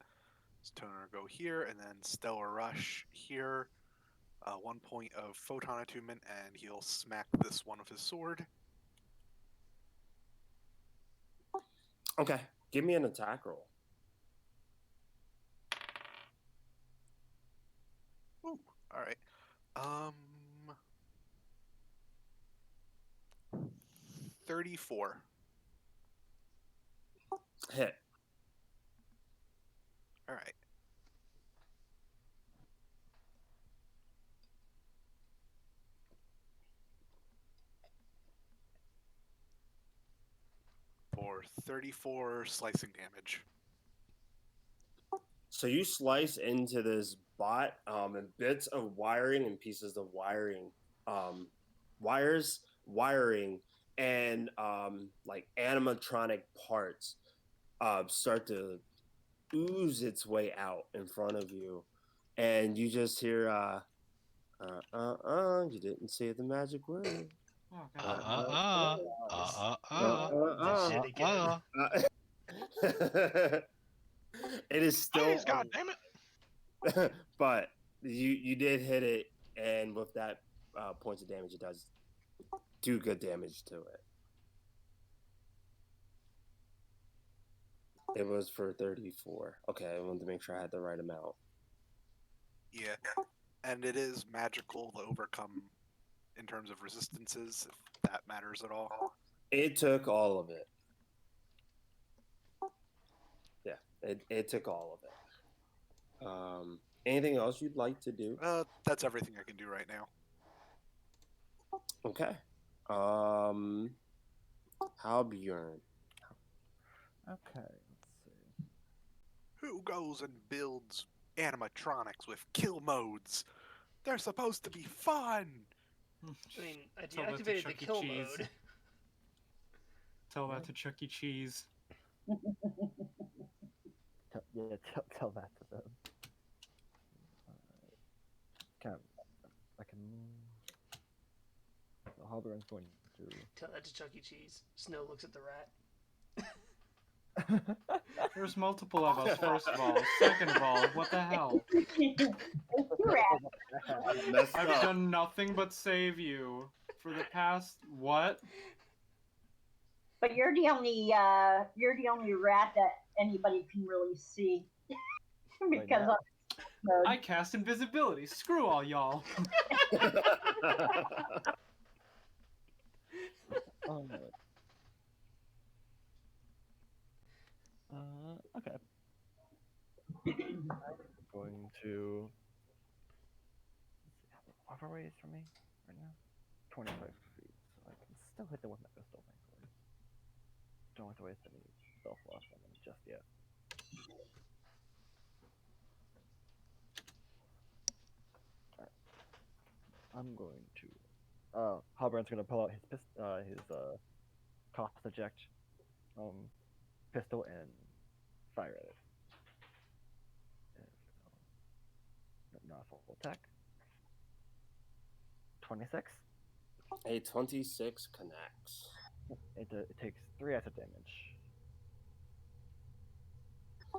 So Toner go here, and then Stellar Rush here. 1 point of photon attunement, and he'll smack this one with his sword. Okay, give me an attack roll. Ooh, all right. 34. Hit. All right. For 34 slicing damage. So you slice into this bot, and bits of wiring and pieces of wiring, wiring, and like animatronic parts start to ooze its way out in front of you, and you just hear, you didn't say the magic word. Oh, God. Shit again. It is still, Please, God damn it! but you did hit it, and with that points of damage, it does do good damage to it. It was for 34. Okay, I wanted to make sure I had the right amount. Yeah. And it is magical to overcome in terms of resistances, if that matters at all. It took all of it. Yeah, it took all of it. Anything else you'd like to do? That's everything I can do right now. Okay. How Bjorn? Okay, let's see. Who goes and builds animatronics with kill modes? They're supposed to be fun! I mean, I Tell that to deactivated the Chuck E. kill Cheese. mode. Tell that to Chuck E. Cheese. Tell that to them. I can. So Halberon's going to. Tell that to Chuck E. Cheese. Snow looks at the rat. There's multiple of us, first of all. Second of all, what the hell? I've done nothing but save you for the past what? But you're the only rat that anybody can really see because of I cast invisibility. Screw all y'all. Okay. I'm going to. How far away is from me right now? 25 feet, so I can still hit them with my pistol, thankfully. Don't have to waste any spell slots on them just yet. Alright. I'm going to. Halbern's going to pull out his cost eject pistol and fire at it. Not full attack. 26. A 26 connects. It takes 3 acid damage.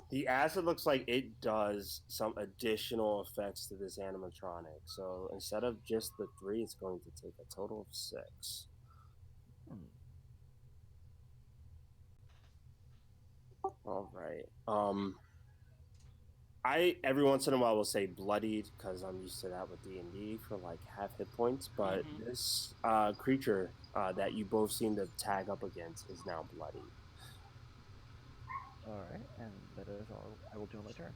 The acid looks like it does some additional effects to this animatronic. So instead of just the 3, it's going to take a total of 6. All right. I every once in a while will say bloodied because I'm used to that with D&D for like half hit points, but this creature that you both seem to tag up against is now bloodied. All right, and that is all I will do on my turn.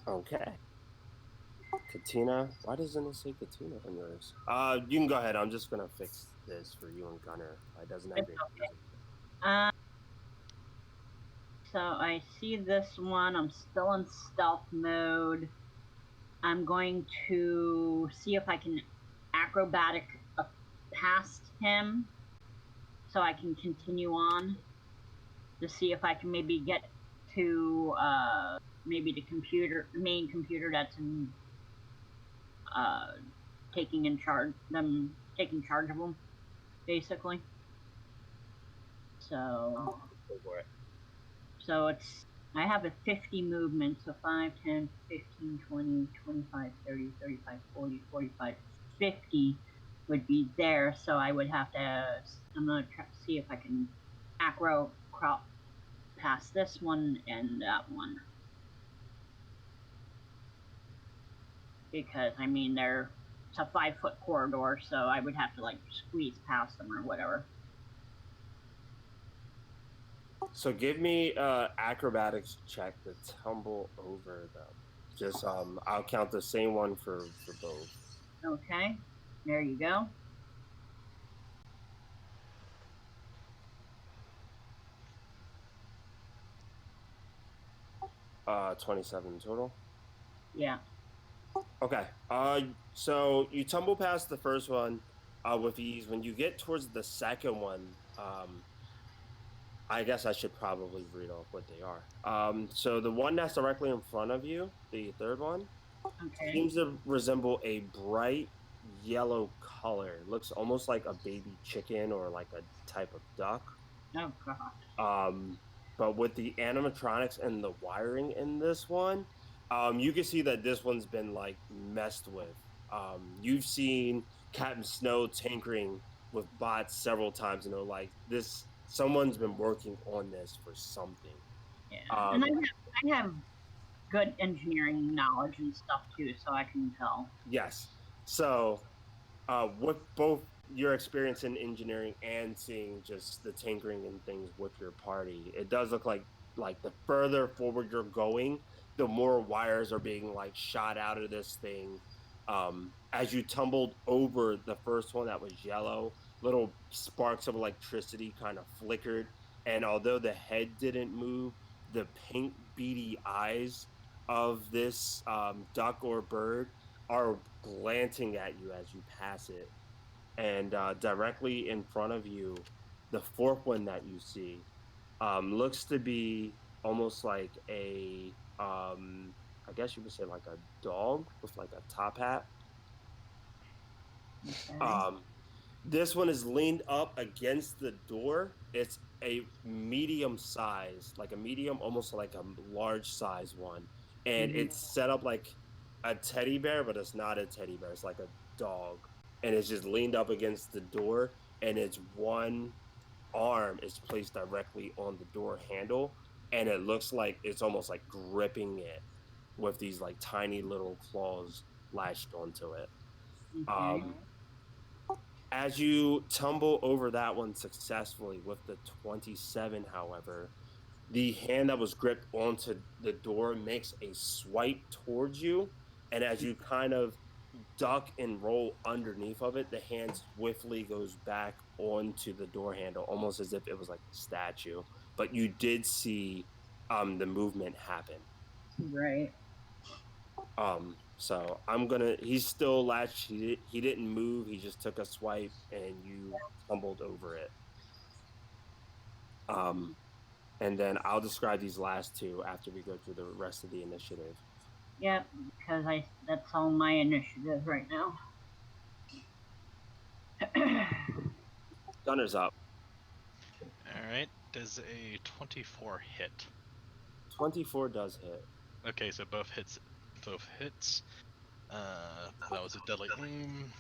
Okay. Katina, why doesn't it say Katina on yours? You can go ahead. I'm just gonna fix this for you and Gunner. It doesn't have your music. Uh, so I see this one. I'm still in stealth mode. I'm going to see if I can acrobatic past him so I can continue on to see if I can maybe get to maybe the main computer that's in taking charge of them, basically. So Go for it. so it's I have a 50 movement, so 5, 10, 15, 20, 25, 30, 35, 40, 45, 50 would be there. So I would have to, I'm going to try to see if I can acro crop past this one and that one. Because, I mean, it's a 5-foot corridor, so I would have to, like, squeeze past them or whatever. So give me acrobatics check to tumble over them. Just I'll count the same one for both. Okay, there you go. 27 total. Yeah. Okay. So you tumble past the first one with ease. When you get towards the second one, I guess I should probably read off what they are. So the one that's directly in front of you, the third one, Okay. seems to resemble a bright yellow color. It looks almost like a baby chicken or like a type of duck. Oh god. But with the animatronics and the wiring in this one, you can see that this one's been like messed with. You've seen Captain Snow tinkering with bots several times, and they're like, "This someone's been working on this for something." Yeah, and I have good engineering knowledge and stuff too, so I can tell. Yes. So, with both your experience in engineering and seeing just the tinkering and things with your party, it does look like the further forward you're going, the more wires are being like shot out of this thing. As you tumbled over the first one that was yellow, little sparks of electricity kind of flickered, and although the head didn't move, the pink beady eyes of this duck or bird are glancing at you as you pass it. And directly in front of you, the fourth one that you see looks to be almost like I guess you would say like a dog with like a top hat. Okay. This one is leaned up against the door. It's a medium size, like a medium, almost like a large size one. And it's set up like a teddy bear, but it's not a teddy bear. It's like a dog. And it's just leaned up against the door. And its one arm is placed directly on the door handle. And it looks like it's almost like gripping it with these like tiny little claws lashed onto it. Okay. As you tumble over that one successfully with the 27, however, the hand that was gripped onto the door makes a swipe towards you. And as you kind of duck and roll underneath of it, the hand swiftly goes back onto the door handle, almost as if it was like a statue. But you did see the movement happen. Right. So he's still latched. He didn't move. He just took a swipe and you tumbled over it. And then I'll describe these last two after we go through the rest of the initiative. Yep, because that's all my initiative right now. Gunner's up. Alright, does a 24 hit? 24 does hit. Okay, so both hits. That was a deadly aim.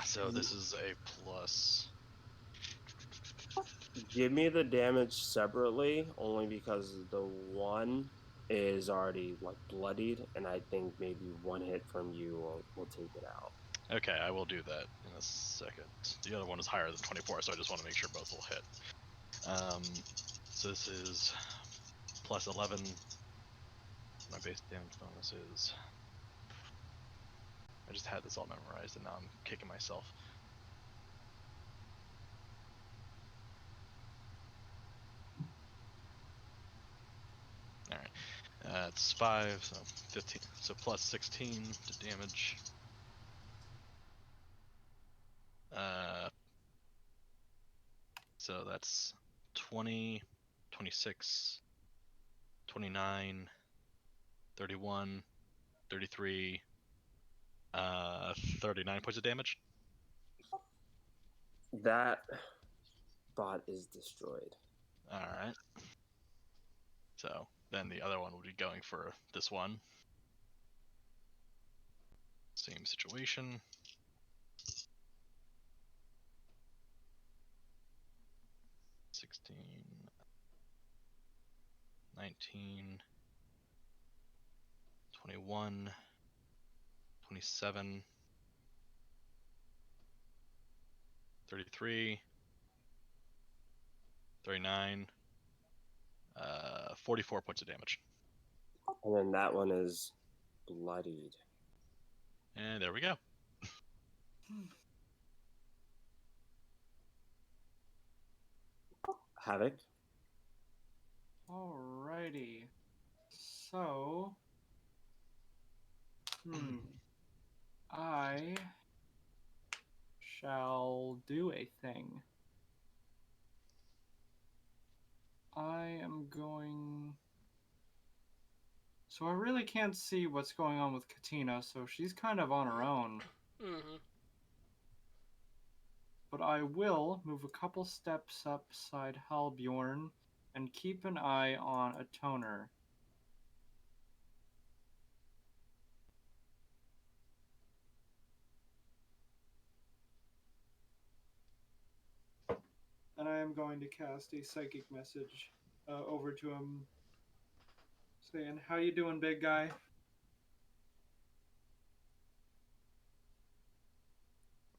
So this is a plus. Give me the damage separately, only because the one is already like bloodied, and I think maybe one hit from you will take it out. Okay, I will do that in a second. The other one is higher than 24, so I just want to make sure both will hit. So this is plus 11. My base damage bonus is. I just had this all memorized and now I'm kicking myself. Alright. It's 5, so 15. So plus 16 to damage. So that's 20, 26, 29, 31, 33, 39 points of damage. That bot is destroyed. Alright. So then the other one would be going for this one. Same situation. $16, 19, 21, 27, 33, 39, 44 points of damage. And then that one is bloodied. And there we go. Havoc. Alrighty. So, I shall do a thing. I am going. So I really can't see what's going on with Katina, so she's kind of on her own. Mm-hmm. But I will move a couple steps upside Halbjorn and keep an eye on a toner. And I am going to cast a psychic message over to him, saying, "How you doing, big guy?"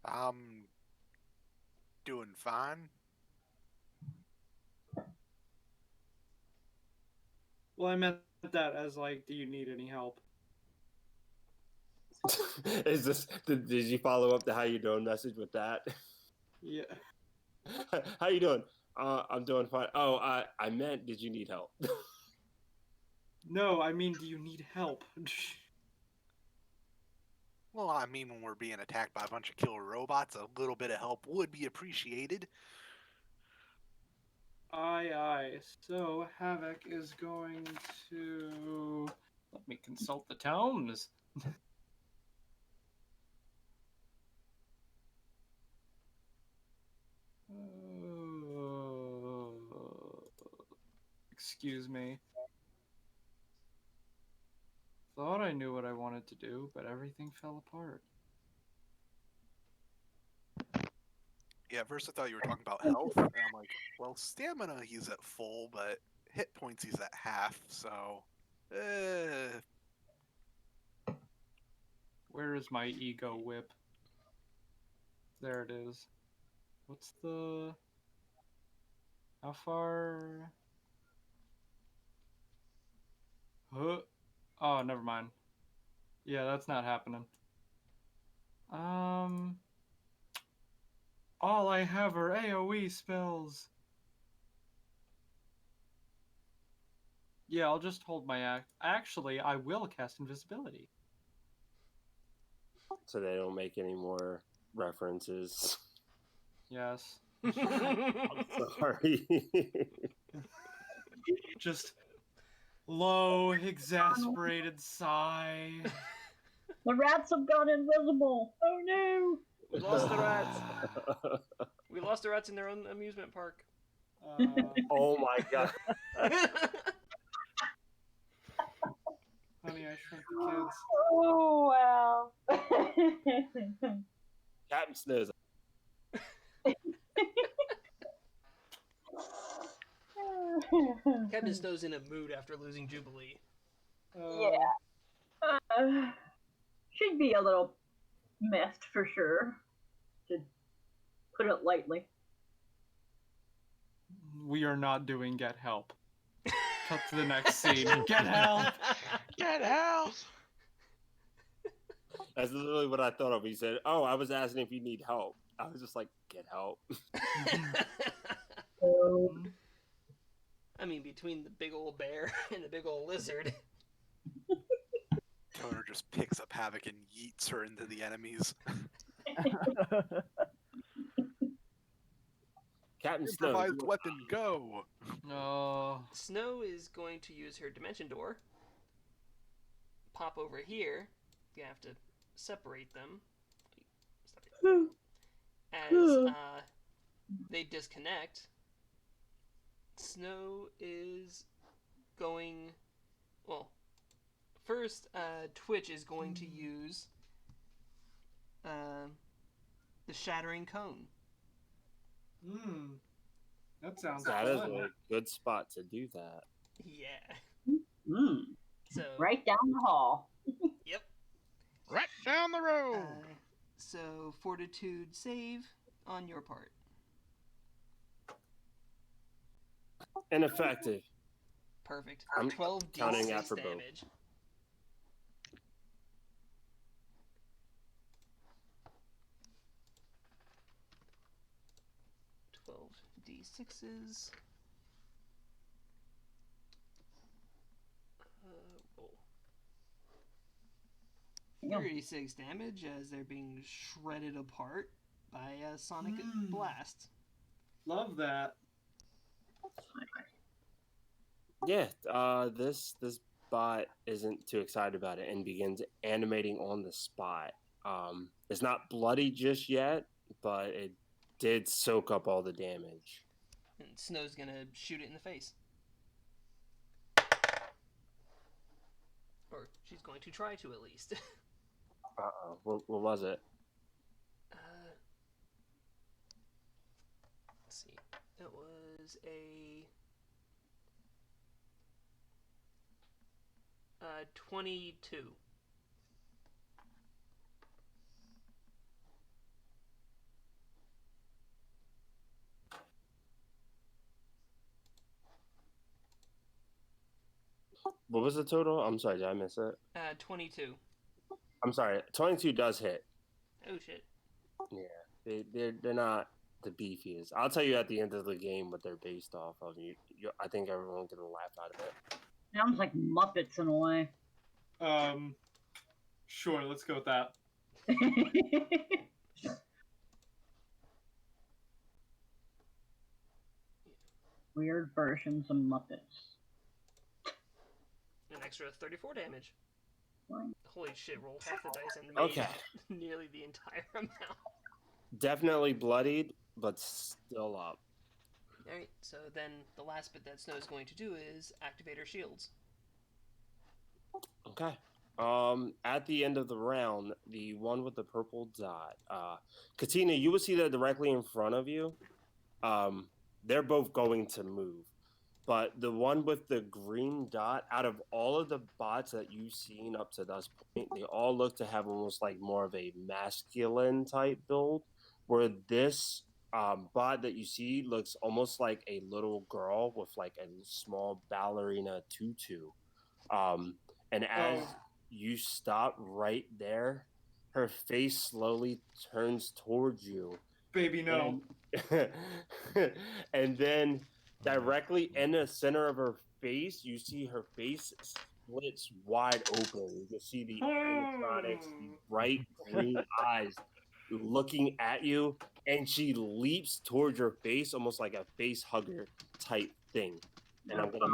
I'm doing fine. Well, I meant that as like, do you need any help? Is this? Did you follow up the "How you doing" message with that? Yeah. How you doing? I'm doing fine. Oh, I meant, did you need help? No, I mean, do you need help? Well, I mean, when we're being attacked by a bunch of killer robots, a little bit of help would be appreciated. Aye. So Havoc is going to let me consult the tones. Excuse me. Thought I knew what I wanted to do, but everything fell apart. Yeah, at first I thought you were talking about health, and I'm like, well, stamina he's at full, but hit points he's at half, so. Where is my ego whip? There it is. What's the... How far... Huh? Oh, never mind. Yeah, that's not happening. All I have are AoE spells. Yeah, I'll just hold my act. Actually, I will cast invisibility. So they don't make any more references. Yes. I'm sorry. Just low, exasperated sigh. The rats have gone invisible. Oh no! We lost the rats. We lost the rats in their own amusement park. Oh my god. Honey, I Shrunk the Kids. Oh wow. Captain Snows. Captain Snow's in a mood after losing Jubilee. Yeah. She'd be a little miffed for sure, to put it lightly. We are not doing get help. Cut to the next scene. Get help! Get help! That's literally what I thought of. He said, "Oh, I was asking if you need help." I was just like, "Get help." I mean, between the big old bear and the big old lizard. Killer just picks up Havoc and yeets her into the enemies. Captain Snow. Improvised weapon, go! Oh. Snow is going to use her dimension door. Pop over here. You have to separate them. As they disconnect, Snow is going. Well, first, Twitch is going to use the Shattering Cone. That sounds That is fun. a good spot to do that. Yeah. So Right down the hall. Yep. Right down the road. So Fortitude save on your part. Ineffective. Perfect. I'm 12 counting d6 after both. damage. D6s. Roll. 36 damage as they're being shredded apart by a sonic blast. Love that. Yeah, this bot isn't too excited about it and begins animating on the spot. It's not bloody just yet, but it did soak up all the damage. And Snow's gonna shoot it in the face. Or she's going to try to, at least. What was it? Let's see. It was a 22. What was the total? I'm sorry, did I miss it? 22. I'm sorry, 22 does hit. Oh shit. Yeah, they're not the beefiest. I'll tell you at the end of the game what they're based off of. I think everyone will get a laugh out of it. Sounds like Muppets in a way. Sure, let's go with that. Weird versions of Muppets. An extra 34 damage. What? Holy shit, roll half the dice and made Okay. nearly the entire amount. Definitely bloodied, but still up. Alright, so then the last bit that Snow is going to do is activate her shields. Okay. At the end of the round, the one with the purple dot, Katina, you will see that directly in front of you. They're both going to move. But the one with the green dot, out of all of the bots that you've seen up to this point, they all look to have almost like more of a masculine type build, where this bot that you see looks almost like a little girl with like a small ballerina tutu. And as you stop right there, her face slowly turns towards you. Baby, no. And then directly in the center of her face, you see her face splits wide open. You can see the animatronics, the bright green eyes looking at you, and she leaps towards your face, almost like a face hugger type thing. And I'm gonna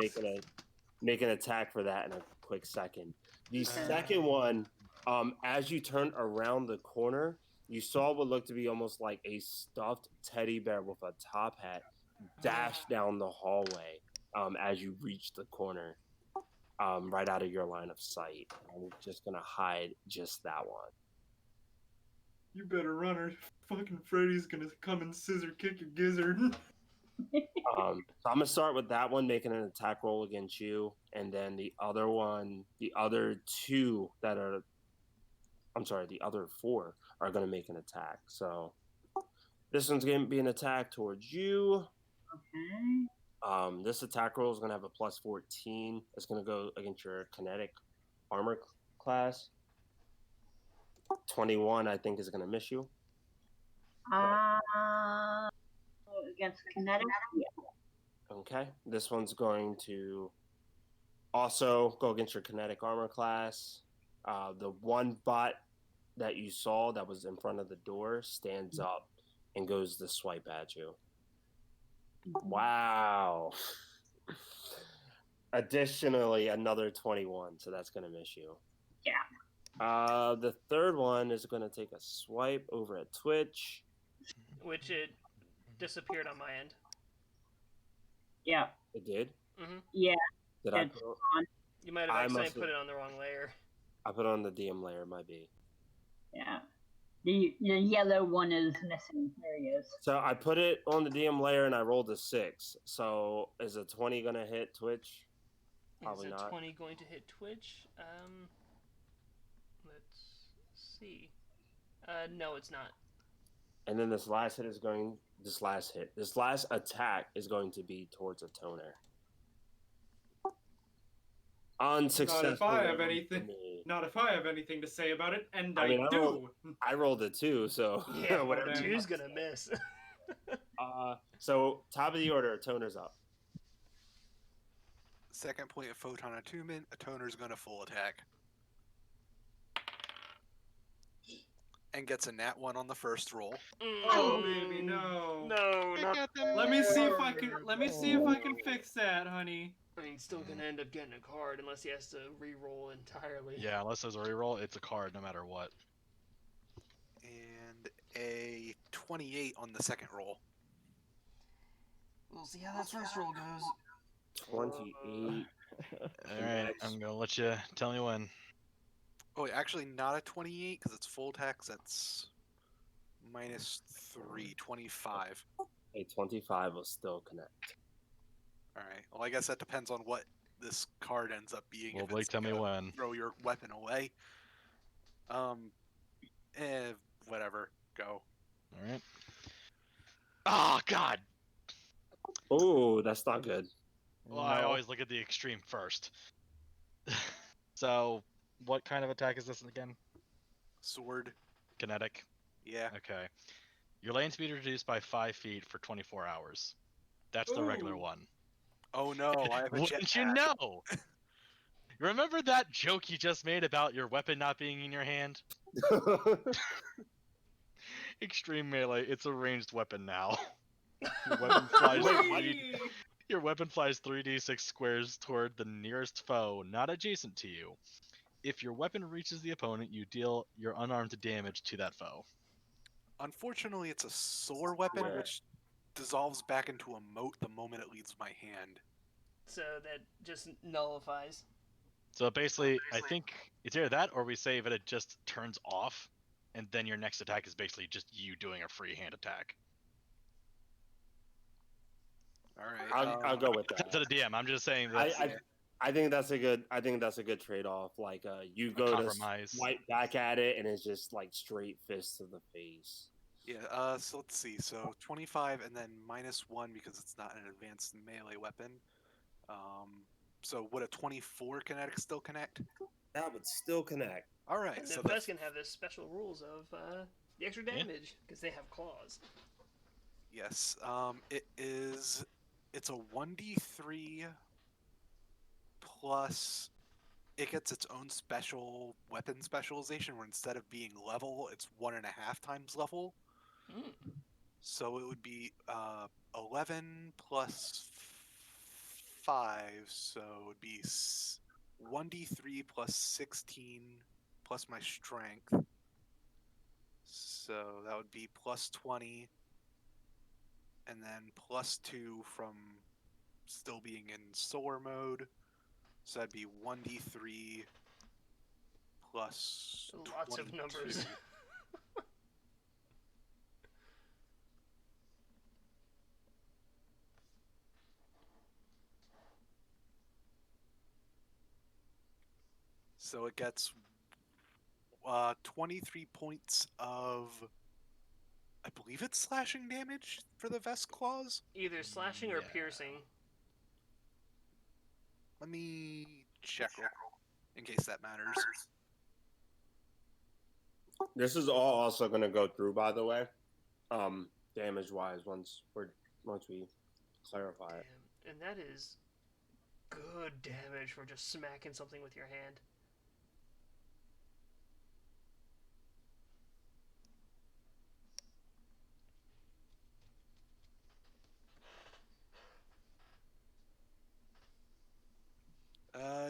make an attack for that in a quick second. The second one, as you turn around the corner, you saw what looked to be almost like a stuffed teddy bear with a top hat dash down the hallway as you reach the corner, right out of your line of sight. I'm just gonna hide just that one. You better run or fucking Freddy's gonna come and scissor kick your gizzard. So I'm gonna start with that one, making an attack roll against you, and then the other four are gonna make an attack. So this one's gonna be an attack towards you. Okay. This attack roll is going to have a plus 14. It's going to go against your kinetic armor class. 21, I think, is going to miss you. Against kinetic? Yeah. Okay. This one's going to also go against your kinetic armor class. The one bot that you saw that was in front of the door stands up and goes to swipe at you. Wow. Additionally, another 21, so that's going to miss you. Yeah. The third one is going to take a swipe over at Twitch. Which it disappeared on my end. Yeah. It did? Mm-hmm. Yeah. Did I put You might have accidentally put it on the wrong layer. I put it on the DM layer, might be. Yeah. The yellow one is missing. There he is. So I put it on the DM layer and I rolled a 6. So is a 20 going to hit Twitch? Probably is a not. 20 going to hit Twitch? Let's see. No, it's not. And then this last attack is going to be towards a toner. Unsuccessful. Not if I have anything to say about it, and I do. I rolled a 2, so yeah, whatever. 2's gonna miss. So top of the order, toner's up. Second point of photon attunement, a toner's gonna full attack. And gets a nat 1 on the first roll. Oh baby, no. No, not. Let me see if I can fix that, honey. I mean, he's still gonna end up getting a card unless he has to re-roll entirely. Yeah, unless there's a re-roll, it's a card no matter what. And a 28 on the second roll. We'll see how that first roll goes. 28. Alright, I'm gonna let you tell me when. Oh, actually not a 28 because it's full attack. That's minus 3, 25. A 25 will still connect. Alright, well I guess that depends on what this card ends up being. Well, Blake, tell me when. Throw your weapon away. Whatever. Go. Alright. Oh, God! Oh, that's not good. Well, I always look at the extreme first. So, what kind of attack is this again? Sword. Kinetic? Yeah. Okay. Your lane speed reduced by 5 feet for 24 hours. That's the regular one. Oh no, I have a Wouldn't you know? Remember that joke you just made about your weapon not being in your hand? Extreme melee, it's a ranged weapon now. Your weapon flies 3d6 squares toward the nearest foe, not adjacent to you. If your weapon reaches the opponent, you deal your unarmed damage to that foe. Unfortunately, it's a sore weapon, which dissolves back into a mote the moment it leaves my hand. So that just nullifies. So basically, I think it's either that or we say that it just turns off, and then your next attack is basically just you doing a free hand attack. All right, I'll go with that. To the DM, I'm just saying that. I think that's a good trade-off. Like you go to swipe back at it, and it's just like straight fist to the face. Yeah. So let's see. So 25, and then -1 because it's not an advanced melee weapon. So would a 24 kinetic still connect? That would still connect. All right. And So the Vescan have the special rules of the extra damage because they have claws. Yes. It's a 1d3 plus. It gets its own special weapon specialization where instead of being level, it's 1.5 times level. Mm. So it would be 11 plus 5, so it would be 1d3 plus 16 plus my strength. So that would be plus 20, and then plus 2 from still being in sore mode. So that'd be 1d3 plus lots 22. of numbers. So it gets 23 points of, I believe it's slashing damage for the vest claws. Either slashing or piercing. Let me check real quick, in case that matters. This is all also going to go through, by the way, damage wise once we clarify it. Damn. And that is good damage for just smacking something with your hand.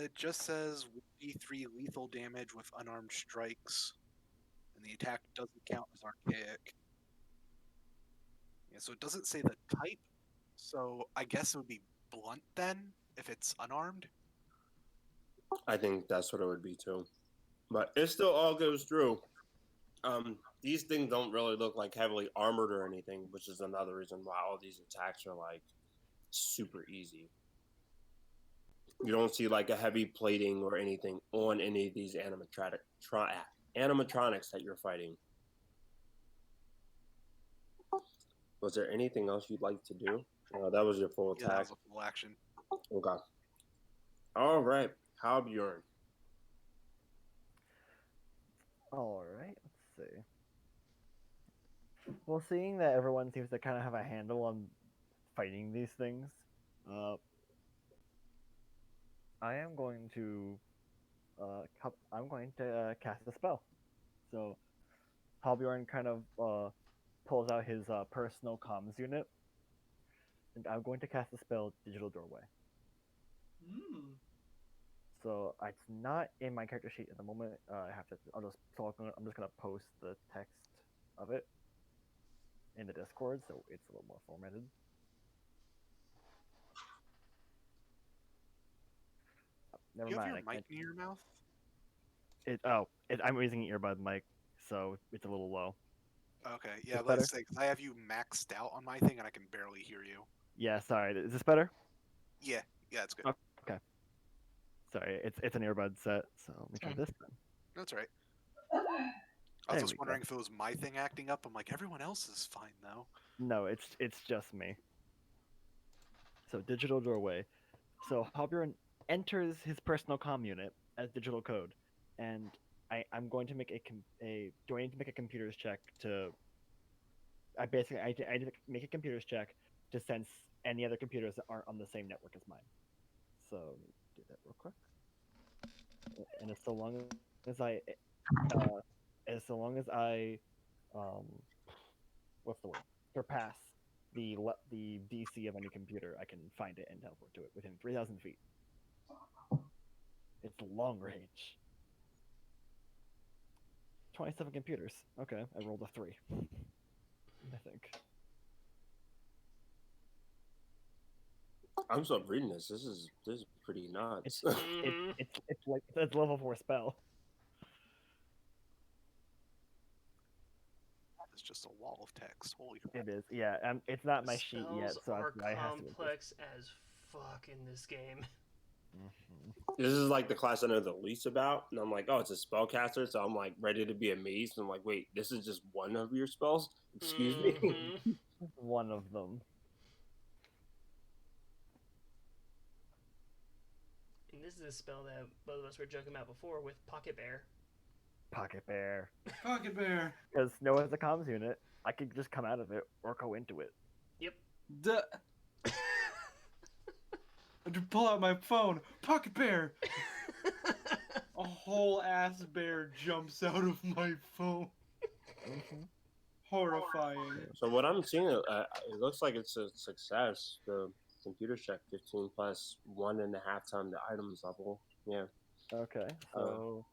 It just says D3 lethal damage with unarmed strikes, and the attack doesn't count as archaic. Yeah, so it doesn't say the type, so I guess it would be blunt then, if it's unarmed. I think that's what it would be too. But it still all goes through. These things don't really look like heavily armored or anything, which is another reason why all these attacks are like super easy. You don't see like a heavy plating or anything on any of these animatronics that you're fighting. Was there anything else you'd like to do? That was your full Yeah, that attack. was a full action. Okay. All right. How Bjorn? All right, let's see. Well, seeing that everyone seems to kind of have a handle on fighting these things, I am going to cast a spell. So Halbjorn kind of pulls out his personal comms unit, and I'm going to cast the spell Digital Doorway. So it's not in my character sheet at the moment. I'm just gonna post the text of it in the Discord, so it's a little more formatted. Never Do you mind. have your mic near your mouth? I'm using an earbud mic, so it's a little low. Okay, yeah, better? let's say, 'cause I have you maxed out on my thing and I can barely hear you. Yeah, sorry. Is this better? Yeah, it's good. Okay. Sorry, it's an earbud set, so let me try this then. That's right. I was There just we go. wondering if it was my thing acting up. I'm like, everyone else is fine though. No, it's just me. So Digital Doorway. So Halbjorn enters his personal comm unit as digital code, and I'm going to make do I need to make a computer's check to? I need to make a computer's check to sense any other computers that aren't on the same network as mine. So let me do that real quick. And as long as I what's the word, surpass the DC of any computer, I can find it and teleport to it within 3,000 feet. It's long range. 27 computers. Okay, I rolled a 3. I think. I'm still reading this. This is pretty nuts. It's level 4 spell. It's just a wall of text. Holy crap. It is, yeah. It's not my sheet yet, Spells so are I have to. complex as fuck in this game. This is like the class I know the least about, and I'm like, oh, it's a spellcaster, so I'm like ready to be amazed. And I'm like, wait, this is just one of your spells? Excuse me. One of them. And this is a spell that both of us were joking about before with Pocket Bear. Pocket Bear. Pocket Bear. Because Noah has a comms unit, I could just come out of it or go into it. Yep. I just pull out my phone. Pocket Bear. A whole ass bear jumps out of my phone. Horrifying. So what I'm seeing, it looks like it's a success. The computer check 15 plus 1.5 times the items level. Yeah. Okay, so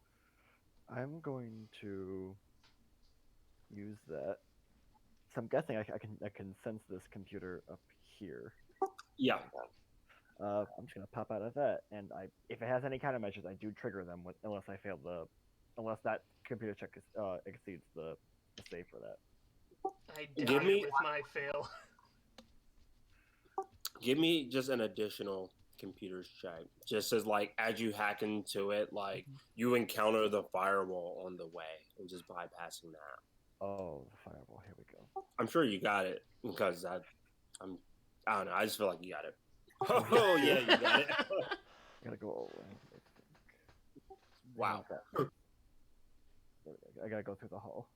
I'm going to use that. So I'm guessing I can sense this computer up here. Yeah. I'm just gonna pop out of that, and if it has any countermeasures, I do trigger them unless that computer check exceeds the save for that. I doubt it with my fail. Give me just an additional computer's check. Just as like as you hack into it, like you encounter the firewall on the way and just bypassing that. Oh, the firewall. Here we go. I'm sure you got it because I don't know. I just feel like you got it. Oh yeah, you got it. Gotta go away. Wow. I gotta go through the hall.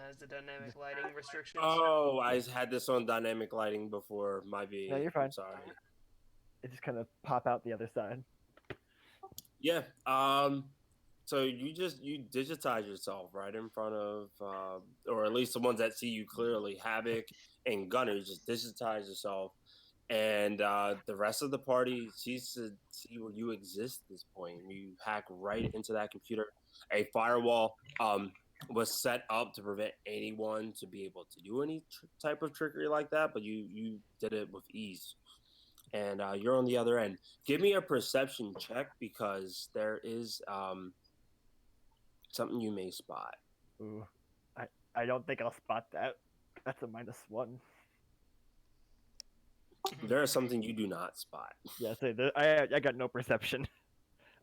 As the dynamic lighting restrictions. Oh, I had this on dynamic lighting before. Might be. No, you're fine. I'm sorry. It just kind of pop out the other side. Yeah. So you digitize yourself right in front of, or at least the ones that see you clearly, Havoc and Gunner. You just digitize yourself, and the rest of the party sees to see where you exist at this point. You hack right into that computer. A firewall was set up to prevent anyone to be able to do any type of trickery like that, but you did it with ease. And you're on the other end. Give me a perception check because there is something you may spot. Ooh, I don't think I'll spot that. That's a -1. There is something you do not spot. Yeah, I got no perception.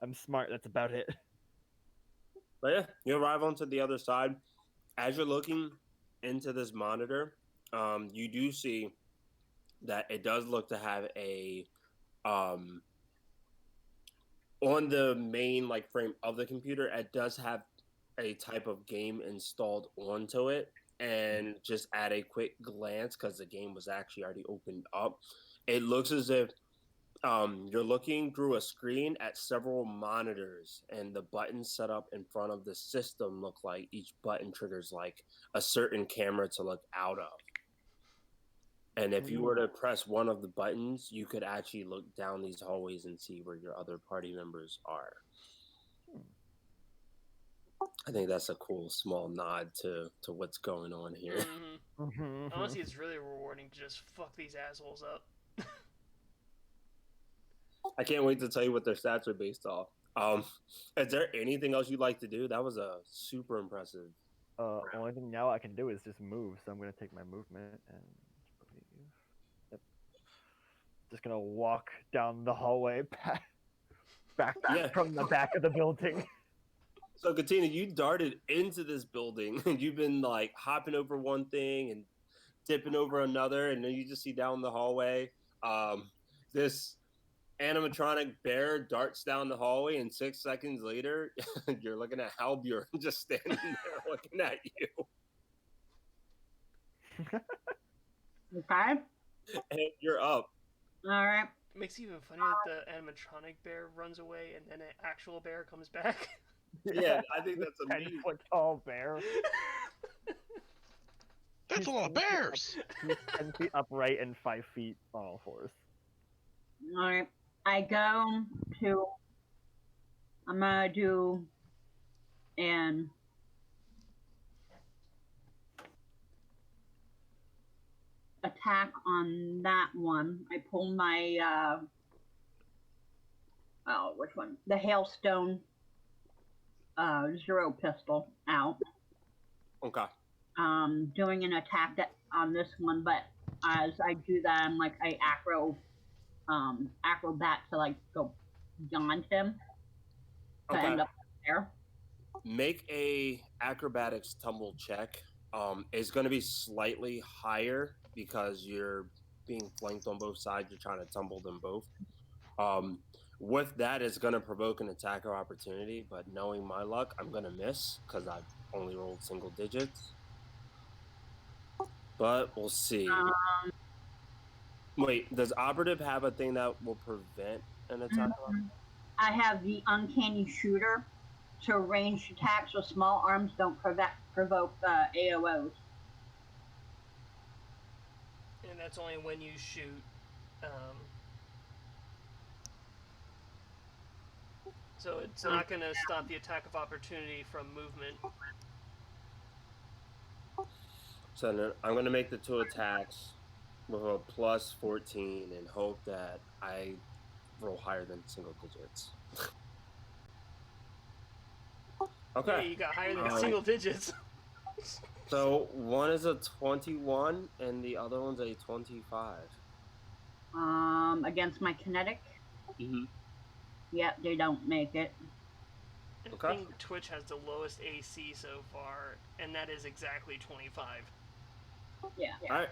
I'm smart. That's about it. But yeah, you arrive onto the other side. As you're looking into this monitor, you do see that it does look to have a on the main frame of the computer. It does have a type of game installed onto it, and just at a quick glance, because the game was actually already opened up, it looks as if you're looking through a screen at several monitors, and the buttons set up in front of the system look like each button triggers like a certain camera to look out of. And if you were to press one of the buttons, you could actually look down these hallways and see where your other party members are. I think that's a cool small nod to what's going on here. Honestly, it's really rewarding to just fuck these assholes up. I can't wait to tell you what their stats are based off. Is there anything else you'd like to do? That was a super impressive. Only thing now I can do is just move, so I'm gonna take my movement and just gonna walk down the hallway back from the back of the building. So, Katina, you darted into this building, and you've been hopping over one thing and tipping over another, and then you just see down the hallway, this animatronic bear darts down the hallway, and 6 seconds later, you're looking at Halbjorn just standing there looking at you. Okay. And you're up. All right. It makes it even funny that the animatronic bear runs away and then an actual bear comes back. Yeah, I think that's amazing. 10-foot tall bear. That's a lot of bears! He's 10 feet upright and 5 feet on all fours. All right. I'm gonna do an attack on that one. I pull my which one? The hailstone 0 pistol out. Okay. Doing an attack on this one, but as I do that, I'm I acrobat to go beyond him to end up there. Make a acrobatics tumble check. It's going to be slightly higher because you're being flanked on both sides. You're trying to tumble them both. With that, it's going to provoke an attack of opportunity, but knowing my luck, I'm going to miss because I've only rolled single digits. But we'll see. Wait, does Operative have a thing that will prevent an attack? I have the Uncanny Shooter, so ranged attacks with small arms don't provoke AOs. And that's only when you shoot. So it's not going to stop the attack of opportunity from movement. So then I'm going to make the 2 attacks with a plus 14 and hope that I roll higher than single digits. Okay. Yeah, you got higher than single digits. So one is a 21 and the other one's a 25. Against my kinetic? Mm-hmm. Yep, they don't make it. I think Twitch has the lowest AC so far, and that is exactly 25. Yeah. All right.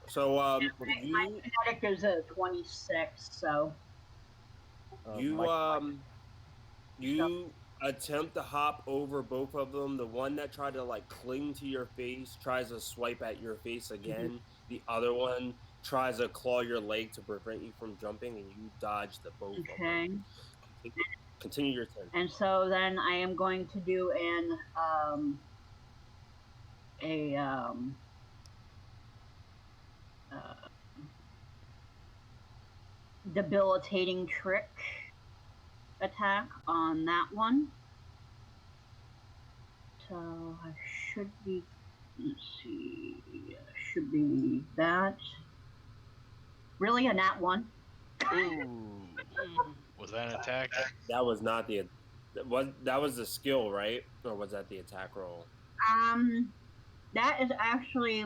So my kinetic is a 26, so. You attempt to hop over both of them. The one that tried to like cling to your face tries to swipe at your face again. The other one tries to claw your leg to prevent you from jumping, and you dodge the both of Okay. them. Continue your turn. And so then I am going to do debilitating trick attack on that one. So I should be, let's see, should be that. Really, a nat 1? Ooh. Was that an attack? That was not the that was the skill, right? Or was that the attack roll? That is actually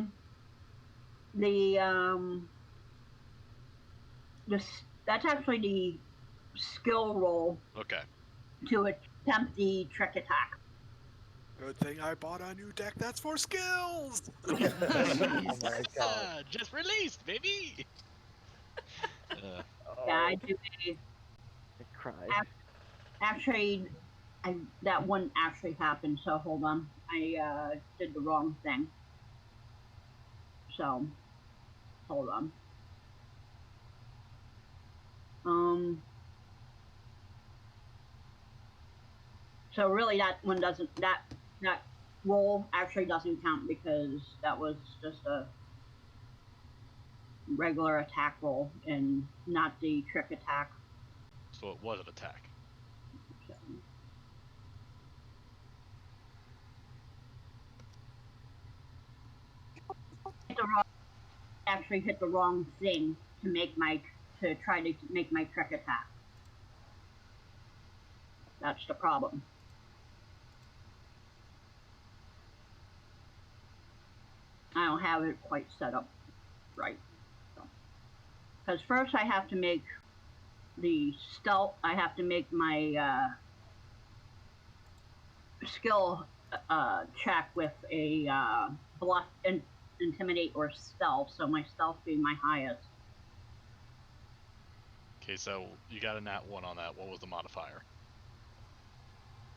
that's actually the skill roll. Okay. To attempt the trick attack. Good thing I bought a new deck that's for skills! Oh my god. Just released, baby! Yeah, I do I cry. actually, that wouldn't actually happen, so hold on. I did the wrong thing. So, hold on. So really that one doesn't, that roll actually doesn't count because that was just a regular attack roll and not the trick attack. So it was an attack. So. Actually hit the wrong thing to try to make my trick attack. That's the problem. I don't have it quite set up right. Because first I have to make the stealth, I have to make my skill check with a bluff, intimidate, or stealth, so my stealth being my highest. Okay, so you got a nat 1 on that. What was the modifier?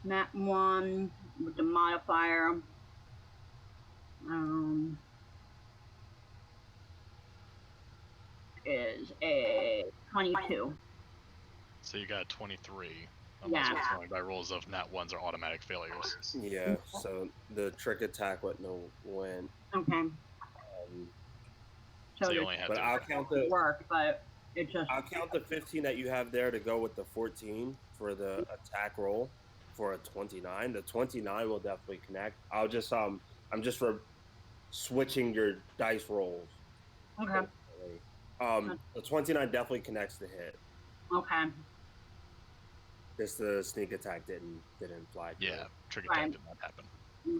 Nat 1 with the modifier. Is a 22. So you got 23. Yeah. Unless we're going by rules of nat 1s are automatic failures. Yeah, so the trick attack went. Okay. So you only have but to I'll count the work, but it just. I'll count the 15 that you have there to go with the 14 for the attack roll for a 29. The 29 will definitely connect. I'm just for switching your dice rolls. Okay. The 29 definitely connects the hit. Okay. Just the sneak attack didn't fly. Yeah, trick attack did not happen.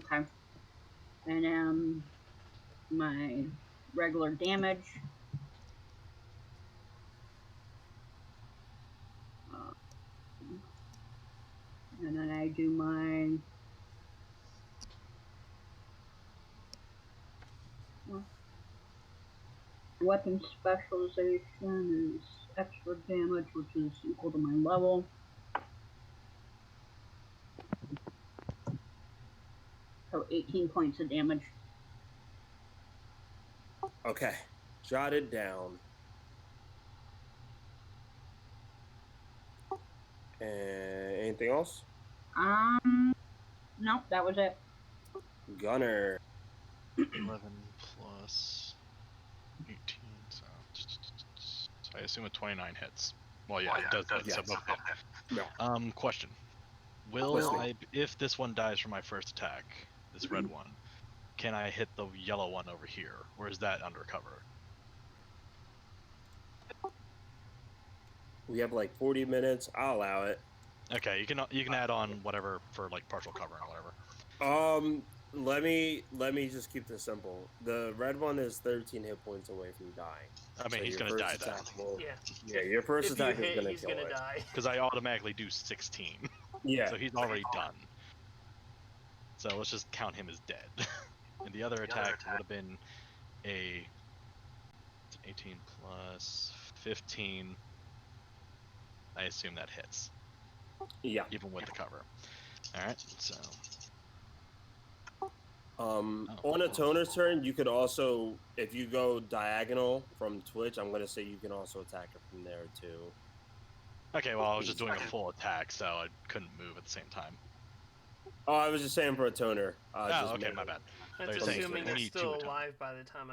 Okay. And my regular damage. And then I do my weapon specialization is extra damage, which is equal to my level. So 18 points of damage. Okay. Jot it down. And anything else? Nope, that was it. Gunner. 11 plus 18, so I assume a 29 hits. Well, yeah, it does. It's above hit. No. Question: if this one dies from my first attack, this red one, can I hit the yellow one over here, or is that undercover? We have like 40 minutes. I'll allow it. Okay, you can add on whatever for like partial cover and whatever. Let me just keep this simple. The red one is 13 hit points away from dying. I mean, he's gonna die then. Yeah, your first attack is gonna he's kill gonna it. die. Because I automatically do 16. Yeah. So he's already done. So let's just count him as dead. And the other attack would have been a 18 plus 15. I assume that hits, Yeah. even with the cover. All right, so On a toner's turn, you could also, if you go diagonal from Twitch, I'm gonna say you can also attack her from there too. okay. Well, I was just doing a full attack, so I couldn't move at the same time. Oh, I was just saying for a toner. Oh, okay, my bad. That's You're saying assuming you it's need still two alive by the time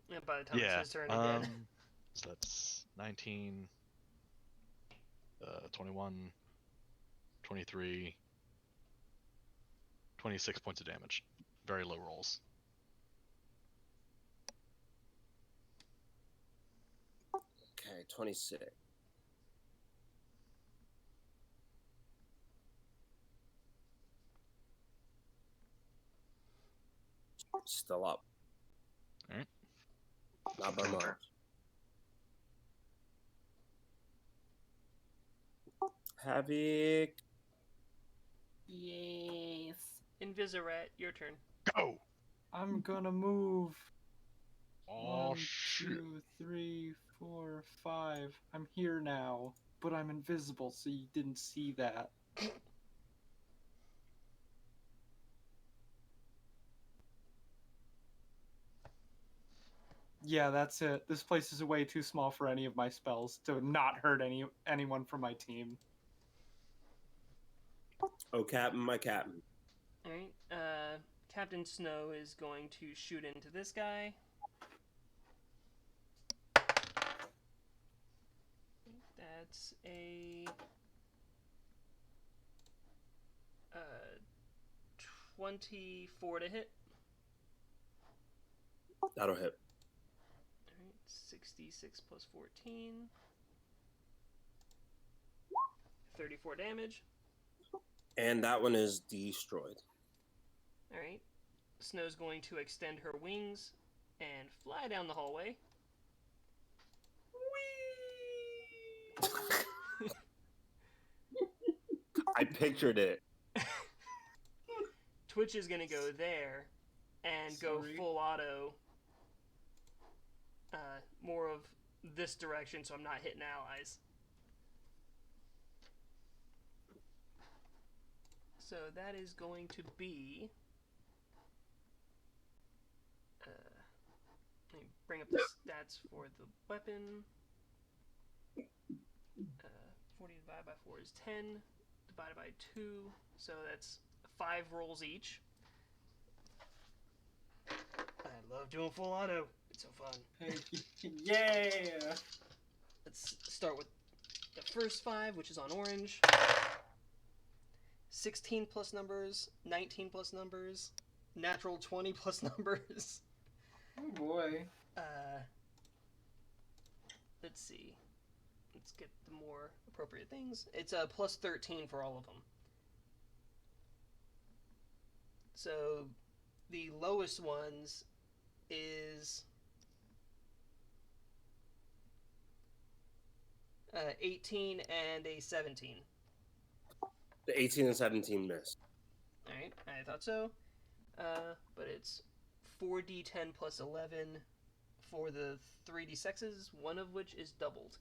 it's Yeah. his turn again. So that's 19, 21, 23, 26 points of damage. Very low rolls. Okay, 26. Still up. All right. Not by much. Havoc. Yes. Invisirat, your turn. Go! I'm gonna move. Oh, 1, shit. 2, 3, 4, 5. I'm here now, but I'm invisible, so you didn't see that. Yeah, that's it. This place is way too small for any of my spells to not hurt anyone from my team. Oh, Captain, my Captain. Alright, Captain Snow is going to shoot into this guy. That's a 24 to hit. That'll hit. Alright, 66 plus 14. 34 damage. And that one is destroyed. Alright. Snow's going to extend her wings and fly down the hallway. Whee! I pictured it. Twitch is going to go there and go full auto. More of this direction so I'm not hitting allies. So that is going to be... let me bring up the stats for the weapon. 40 divided by 4 is 10. Divided by 2. So that's 5 rolls each. I love doing full auto. It's so fun. Yeah! Let's start with the first 5, which is on orange. 16 plus numbers, 19 plus numbers, natural 20 plus numbers. Oh boy. Let's see. Let's get the more appropriate things. It's a plus 13 for all of them. So the lowest ones is 18 and a 17. The 18 and 17 miss. Alright, I thought so. But it's 4d10 plus 11 for the 3d6s, one of which is doubled.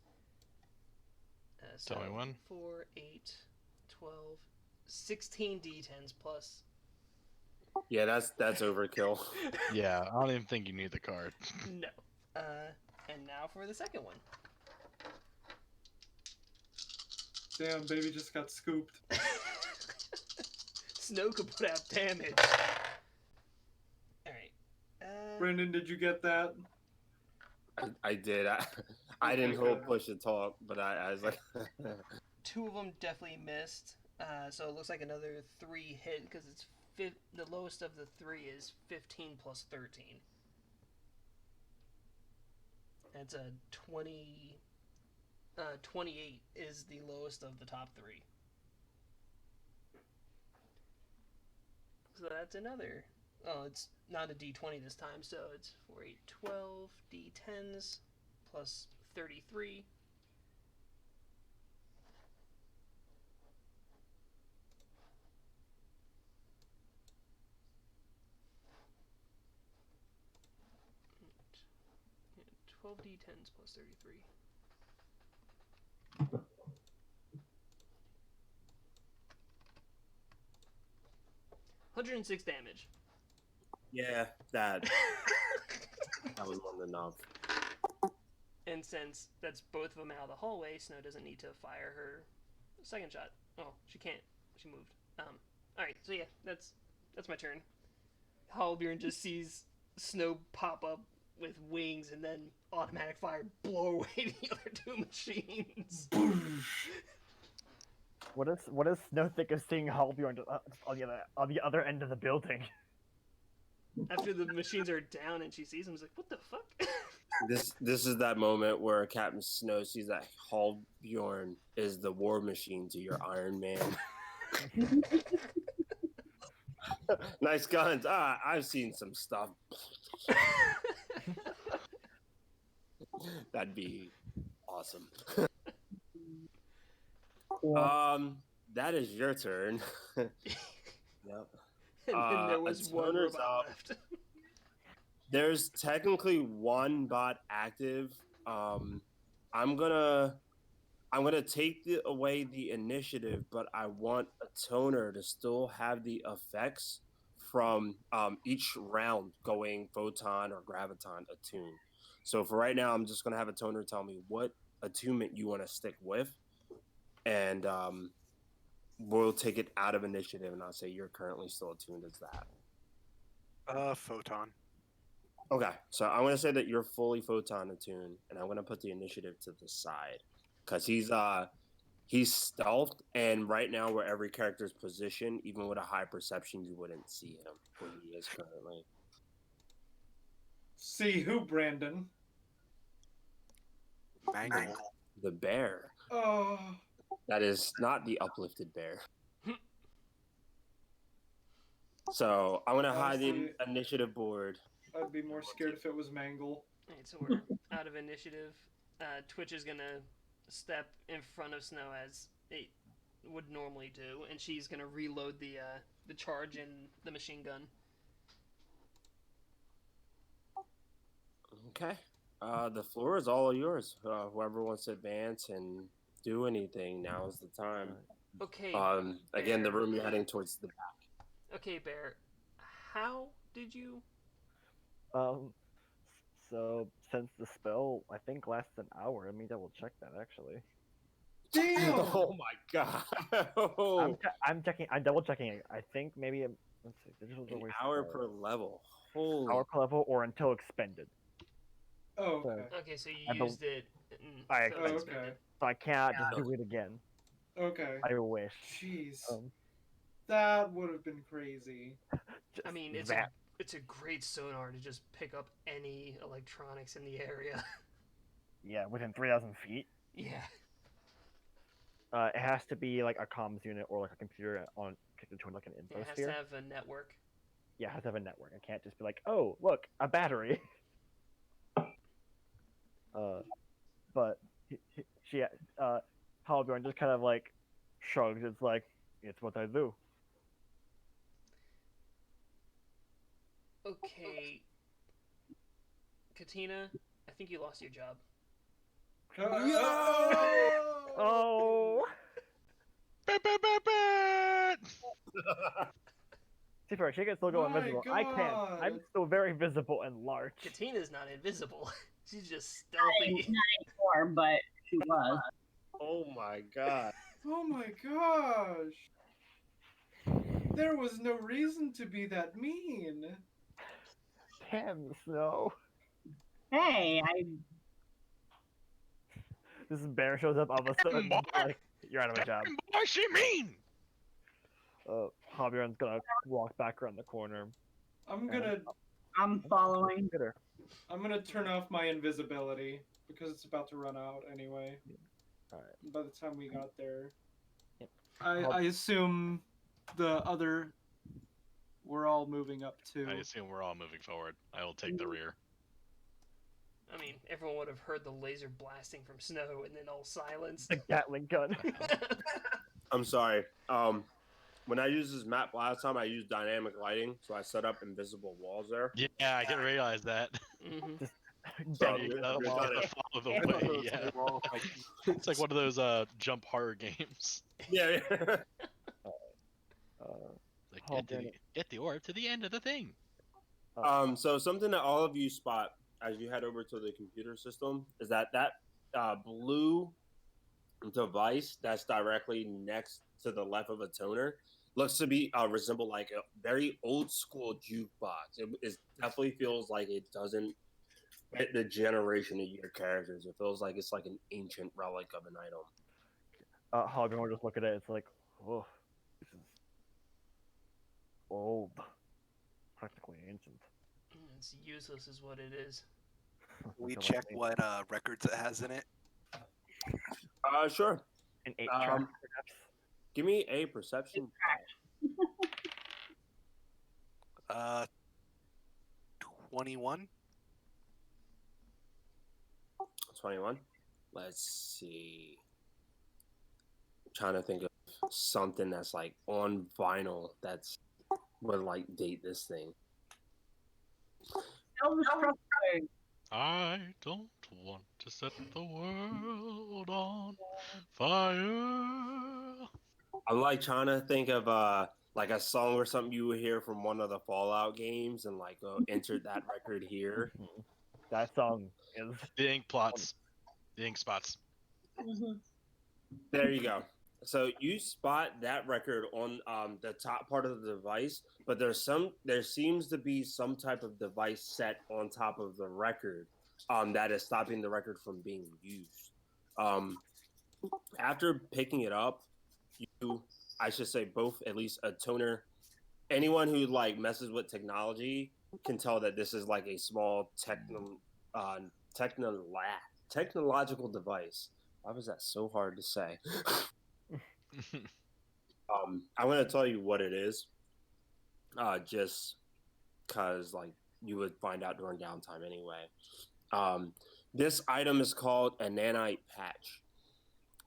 So Tell me when. 4, 8, 12, 16 d10s plus. Yeah, that's overkill. Yeah, I don't even think you need the card. No. And now for the second one. Damn, baby just got scooped. Snow could put out damage. Alright. Brendan, did you get that? I did. I didn't hold push to talk, but I was like... 2 of them definitely missed. So it looks like another 3 hit because it's the lowest of the 3 is 15 plus 13. That's a 20. 28 is the lowest of the top 3. So that's another. Oh, it's not a d20 this time, so it's 4, 8, 12 d10s plus 33. And 12 d10s plus 33. 106 damage. Yeah, that was more than enough. And since that's both of them out of the hallway, Snow doesn't need to fire her second shot. Oh, she can't. She moved. Alright, so yeah, that's my turn. Halbjorn just sees Snow pop up with wings and then automatic fire blow away the other two machines. What does Snow think of seeing Halbjorn on the other end of the building? After the machines are down and she sees him, she's like, what the fuck? This is that moment where Captain Snow sees that Halbjorn is the war machine to your Iron Man. Nice guns. I've seen some stuff. That'd be awesome. That is your turn. Yep. And then there was one toner's robot up. left. There's technically one bot active. I'm gonna take away the initiative, but I want a toner to still have the effects from each round going photon or graviton attune. So for right now, I'm just gonna have a toner tell me what attunement you want to stick with, and we'll take it out of initiative, and I'll say you're currently still attuned as that. Photon. Okay, so I'm gonna say that you're fully photon attuned, and I'm gonna put the initiative to the side because he's stealthed, and right now where every character's positioned, even with a high perception, you wouldn't see him where he is currently. See who, Brandon? Mangle. The bear. Oh. That is not the uplifted bear. So I'm gonna hide the Honestly, initiative board. I'd be more scared if it was Mangle. Alright, so we're out of initiative. Twitch is gonna step in front of Snow as it would normally do, and she's gonna reload the charge in the machine gun. Okay. The floor is all yours. Whoever wants to advance and do anything, now is the time. Okay. Again, the Bear. room you're heading towards the back. Okay, Bear. How did you? So since the spell I think lasts an hour, let me double check that actually. Damn! Oh my god! I'm checking. I'm double checking it. I think maybe let's see. Digital An waste hour power. per level. Holy. Hour per level or until expended. Oh, okay. Okay, so I you used it. I so Oh, it's okay. expended. So I can't just do it again. Okay. I wish. Jeez. Um, That would have been crazy. just I mean, it's a great sonar to just pick up any electronics in the area. yeah, within 3,000 feet. Yeah. It has to be like a comms unit or like a computer on connected to like an It has infosphere. to have a network. Yeah, it has to have a network. I can't just be like, oh, look, a battery. But she, Halbjorn just kind of like shrugs. It's like, it's what I do. Okay. Katina, I think you lost your job. Oh! See, for she can still go My invisible. I can't. I'm God. still very visible and large. Katina's not invisible. She's just Not stealthy. anymore, but she was. Oh my god. Oh my gosh. There was no reason to be that mean. Damn, Snow. Hey, This bear shows up all of a sudden. Like, you're out of a job. Why she mean? Halbjorn's gonna walk back around the corner. I'm following. Hit her. I'm gonna turn off my invisibility because it's about to run out anyway. Alright. By the time we got there. Yep. I assume the other we're all moving up too. I assume we're all moving forward. I will take the rear. I mean, everyone would have heard the laser blasting from Snow and then all silence. The Gatling gun. I'm sorry. When I used this map last time, I used dynamic lighting, so I set up invisible walls there. Yeah, I didn't realize that. Mm-hmm. So There you go. you're trying to- Follow the way. Yeah. It's like one of those jump horror games. Yeah. Like Oh, man. get the orb to the end of the thing. So something that all of you spot as you head over to the computer system is that blue device that's directly next to the left of a toner looks to be resemble like a very old school jukebox. It definitely feels like it doesn't fit the generation of your characters. It feels like it's like an ancient relic of an item. Hogan will just look at it. It's like, oh, this is old, practically ancient. It's useless, is what it is. We Nothing check like what records it has in it. Sure. an 8-track, perhaps. Give me a perception. 21. 21. Let's see. I'm trying to think of something that's like on vinyl that's would like date this thing. Elvis Presley. I don't want to set the world on fire. I'm like trying to think of like a song or something you would hear from one of the Fallout games and like enter that record here. That song is The ink plots. The ink spots. Mhm. There you go. So you spot that record on the top part of the device, but there seems to be some type of device set on top of the record that is stopping the record from being used. After picking it up, I should say both, at least a toner, anyone who like messes with technology can tell that this is like a small technological device. Why was that so hard to say? I'm going to tell you what it is, just because like you would find out during downtime anyway. This item is called a Nanite Patch.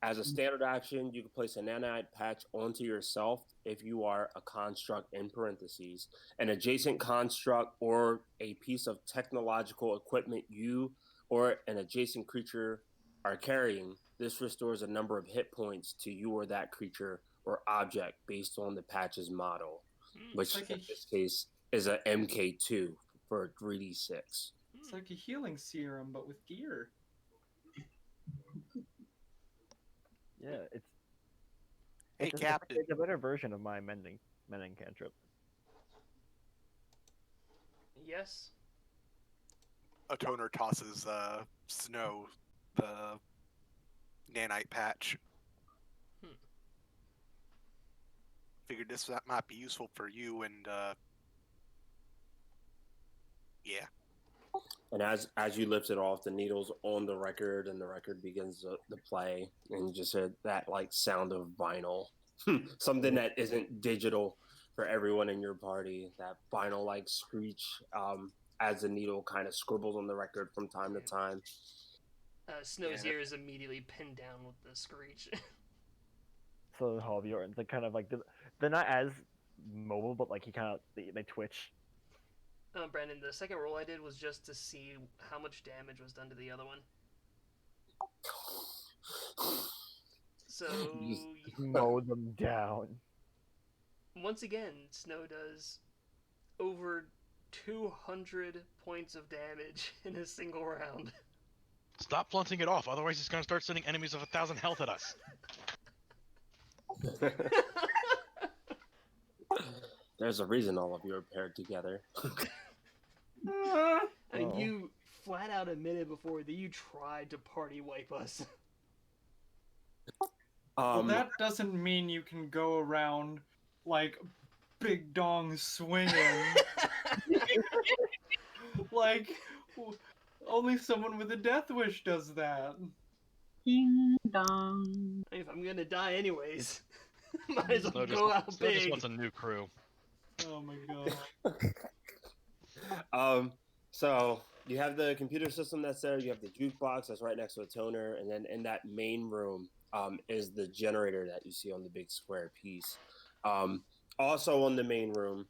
As a standard action, you can place a Nanite Patch onto yourself if you are a construct in parentheses, an adjacent construct, or a piece of technological equipment you or an adjacent creature are carrying. This restores a number of hit points to you or that creature or object based on the patch's model, which in this case is a MK2 for 3d6. It's like a healing serum, but with gear. yeah. Hey, It's Captain. It's a better version of my mending cantrip. Yes. A toner tosses Snow the nanite patch. Figured this might be useful for you, and yeah. And as you lift it off, the needle's on the record, and the record begins to play, and you just hear that like sound of vinyl, something that isn't digital for everyone in your party. That vinyl like screech as the needle kind of scribbles on the record from time to time. Snow's ear is immediately pinned down with the screech. So Halvjorn, they're kind of like they're not as mobile, but like they twitch. Brandon, the second roll I did was just to see how much damage was done to the other one. So Mow them down. Once again, Snow does over 200 points of damage in a single round. Stop blunting it off, otherwise he's gonna start sending enemies of 1,000 health at us. There's a reason all of you are paired together. And you flat out admitted before that you tried to party wipe us. Well, that doesn't mean you can go around like big dong swinging. Like only someone with a death wish does that. Ding dong. If I'm gonna die anyways, might as well Snow go out Snow just big. wants a new crew. Oh my god. So you have the computer system that's there. You have the jukebox that's right next to a toner, and then in that main room is the generator that you see on the big square piece. Also on the main room,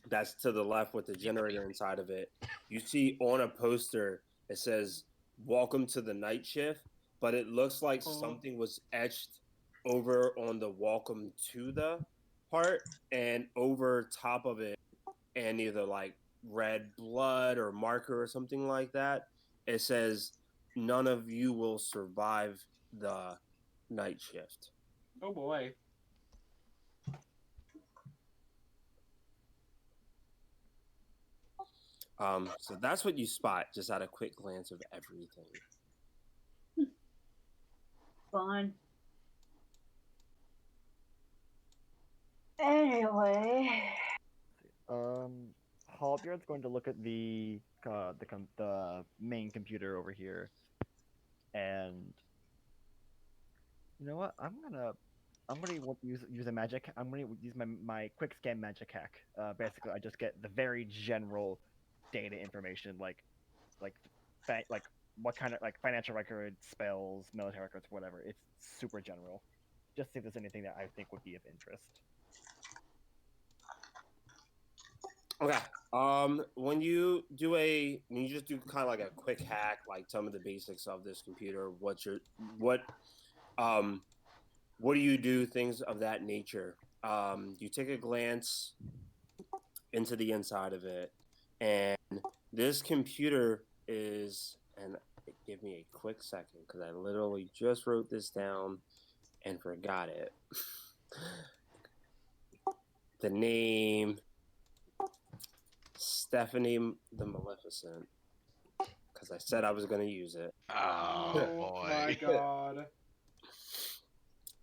that's to the left with the generator inside of it. You see on a poster it says "Welcome to the night shift," but it looks like something was etched over on the "Welcome to the." part, and over top of it, and either like red blood or marker or something like that, it says, "None of you will survive the night shift." Oh boy. So that's what you spot just at a quick glance of everything. Fun. Anyway. Hallbeard's going to look at the main computer over here, and you know what? I'm gonna use a magic. I'm gonna use my quick scan magic hack. Basically, I just get the very general data information, like like what kind of like financial records, spells, military records, whatever. It's super general. Just see if there's anything that I think would be of interest. Okay. When you just do kind of like a quick hack, like some of the basics of this computer. What do you do? Things of that nature. You take a glance into the inside of it, and this computer is. And give me a quick second because I literally just wrote this down and forgot it. The name. Stephanie the Maleficent, because I said I was going to use it. Oh boy. My god.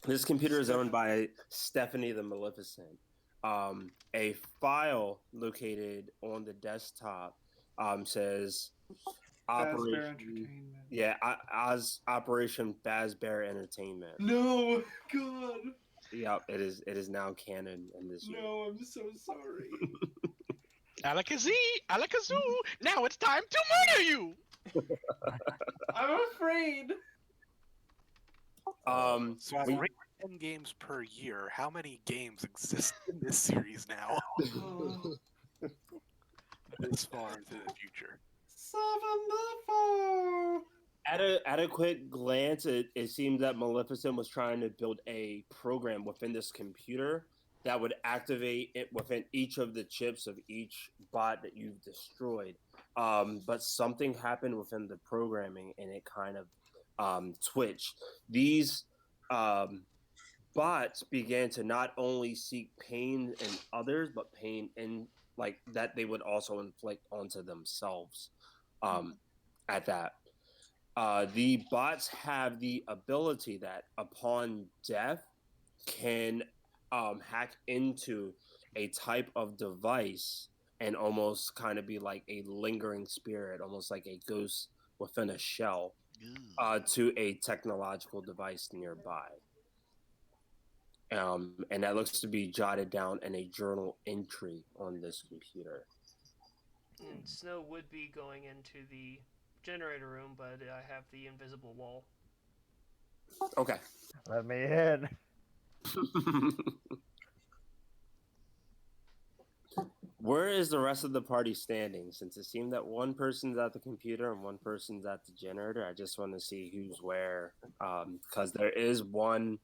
This computer is owned by Stephanie the Maleficent. A file located on the desktop says Operation. Yeah, as Operation Fazbear Entertainment. No, God. Yep, it is now canon in this year. No, I'm so sorry. Alakazee, Alakazoo, now it's time to murder you! I'm afraid. So at rate 10 games per year, how many games exist in this series now? This far into the future. 74. At a quick glance, it seems that Maleficent was trying to build a program within this computer that would activate it within each of the chips of each bot that you've destroyed. But something happened within the programming, and it kind of twitched. These bots began to not only seek pain in others, but pain in like that they would also inflict onto themselves. At that. The bots have the ability that upon death can hack into a type of device and almost kind of be like a lingering spirit, almost like a ghost within a shell, to a technological device nearby. And that looks to be jotted down in a journal entry on this computer. And Snow would be going into the generator room, but I have the invisible wall. Okay. Let me in. Where is the rest of the party standing? Since it seemed that one person's at the computer and one person's at the generator, I just want to see who's where. Because there is one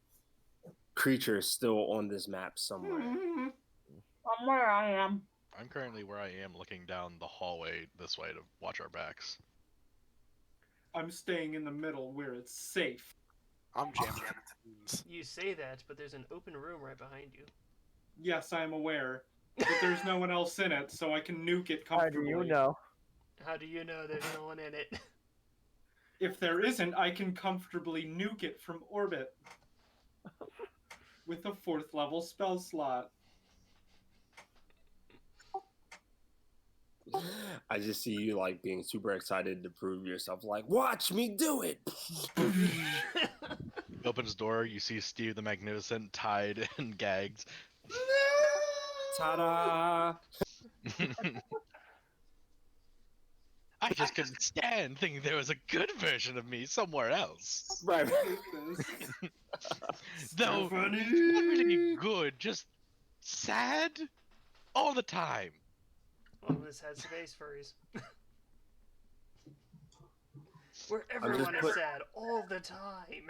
creature still on this map somewhere. I'm where I am. I'm currently where I am, looking down the hallway this way to watch our backs. I'm staying in the middle where it's safe. I'm jamming into You say that, but there's an open room right behind you. Yes, I'm aware. But there's no one else in it, so I can nuke it How do comfortably. you know? How do you know there's no one in it? If there isn't, I can comfortably nuke it from orbit. With a 4th level spell slot. I just see you like being super excited to prove yourself. Like, watch me do it. He opens his door, you see Steve the Magnificent tied and gagged. Ta-da! I just couldn't stand thinking there was a good version of me somewhere else. Right. Though, not really good, just sad all the time. Well, this has space furries. Where everyone is sad all the time.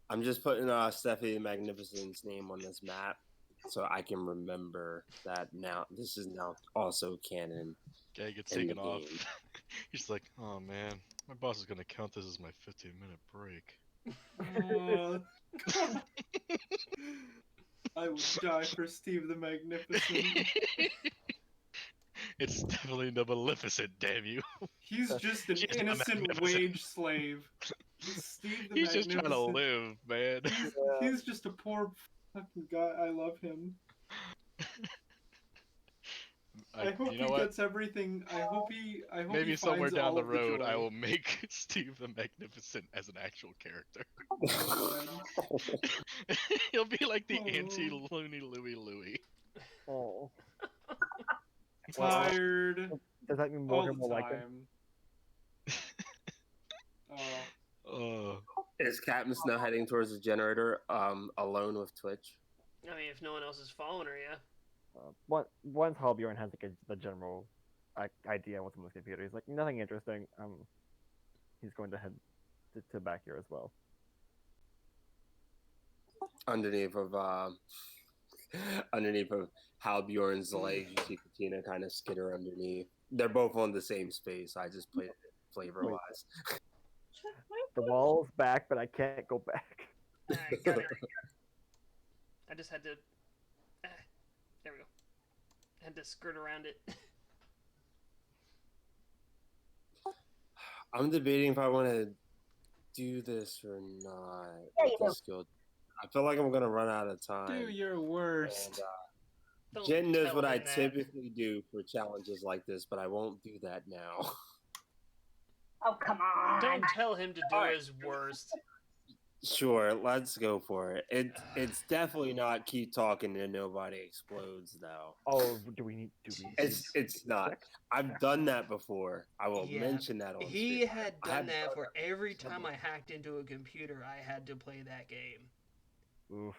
I'm just putting Stephanie the Magnificent's name on this map. so I can remember that now. This is now also canon. Guy gets In the taken off. game. He's like, oh man, my boss is gonna count this as my 15-minute break. Oh, God. I would die for Steve the Magnificent. It's definitely the Maleficent, damn you. He's just an She's the innocent Magnificent. wage slave. Steve the He's just trying to Magnificent. live, man. He's just a poor fucking guy. I love him. I hope you know he what? gets everything. I hope he Maybe somewhere finds down all the of road, the joy. I will make Steve the Magnificent as an actual character. He'll be like the anti-Looney Louie. Oh. Tired Does that mean all Morgan the will like him? time. Oh. Is Captain Snow heading towards the generator alone with Twitch? I mean, if no one else is following her, yeah. Once Halbjorn has like the general idea what's on this computer, he's like nothing interesting. He's going to head to back here as well. Underneath of Halbjorn's legs, you see Katina kind of skitter underneath. They're both on the same space. I just played it flavor-wise. The wall's back, but I can't go back. Alright, got it. I just had to... there we go. Had to skirt around it. I'm debating if I want to do this or not. Yeah, you with the skill. I feel like I'm gonna run out of time. Do your worst. And, Jen knows tell what I him that. typically do for challenges like this, but I won't do that now. Oh, come on. Don't tell him to do Alright. his worst. Sure, let's go for it. It's definitely not keep talking and nobody explodes though. Oh, do we? It's not. I've done that before. I will Yeah, mention that on He stream. had I done have that done for that every before. time I hacked into a computer. I had to play that game. Oof.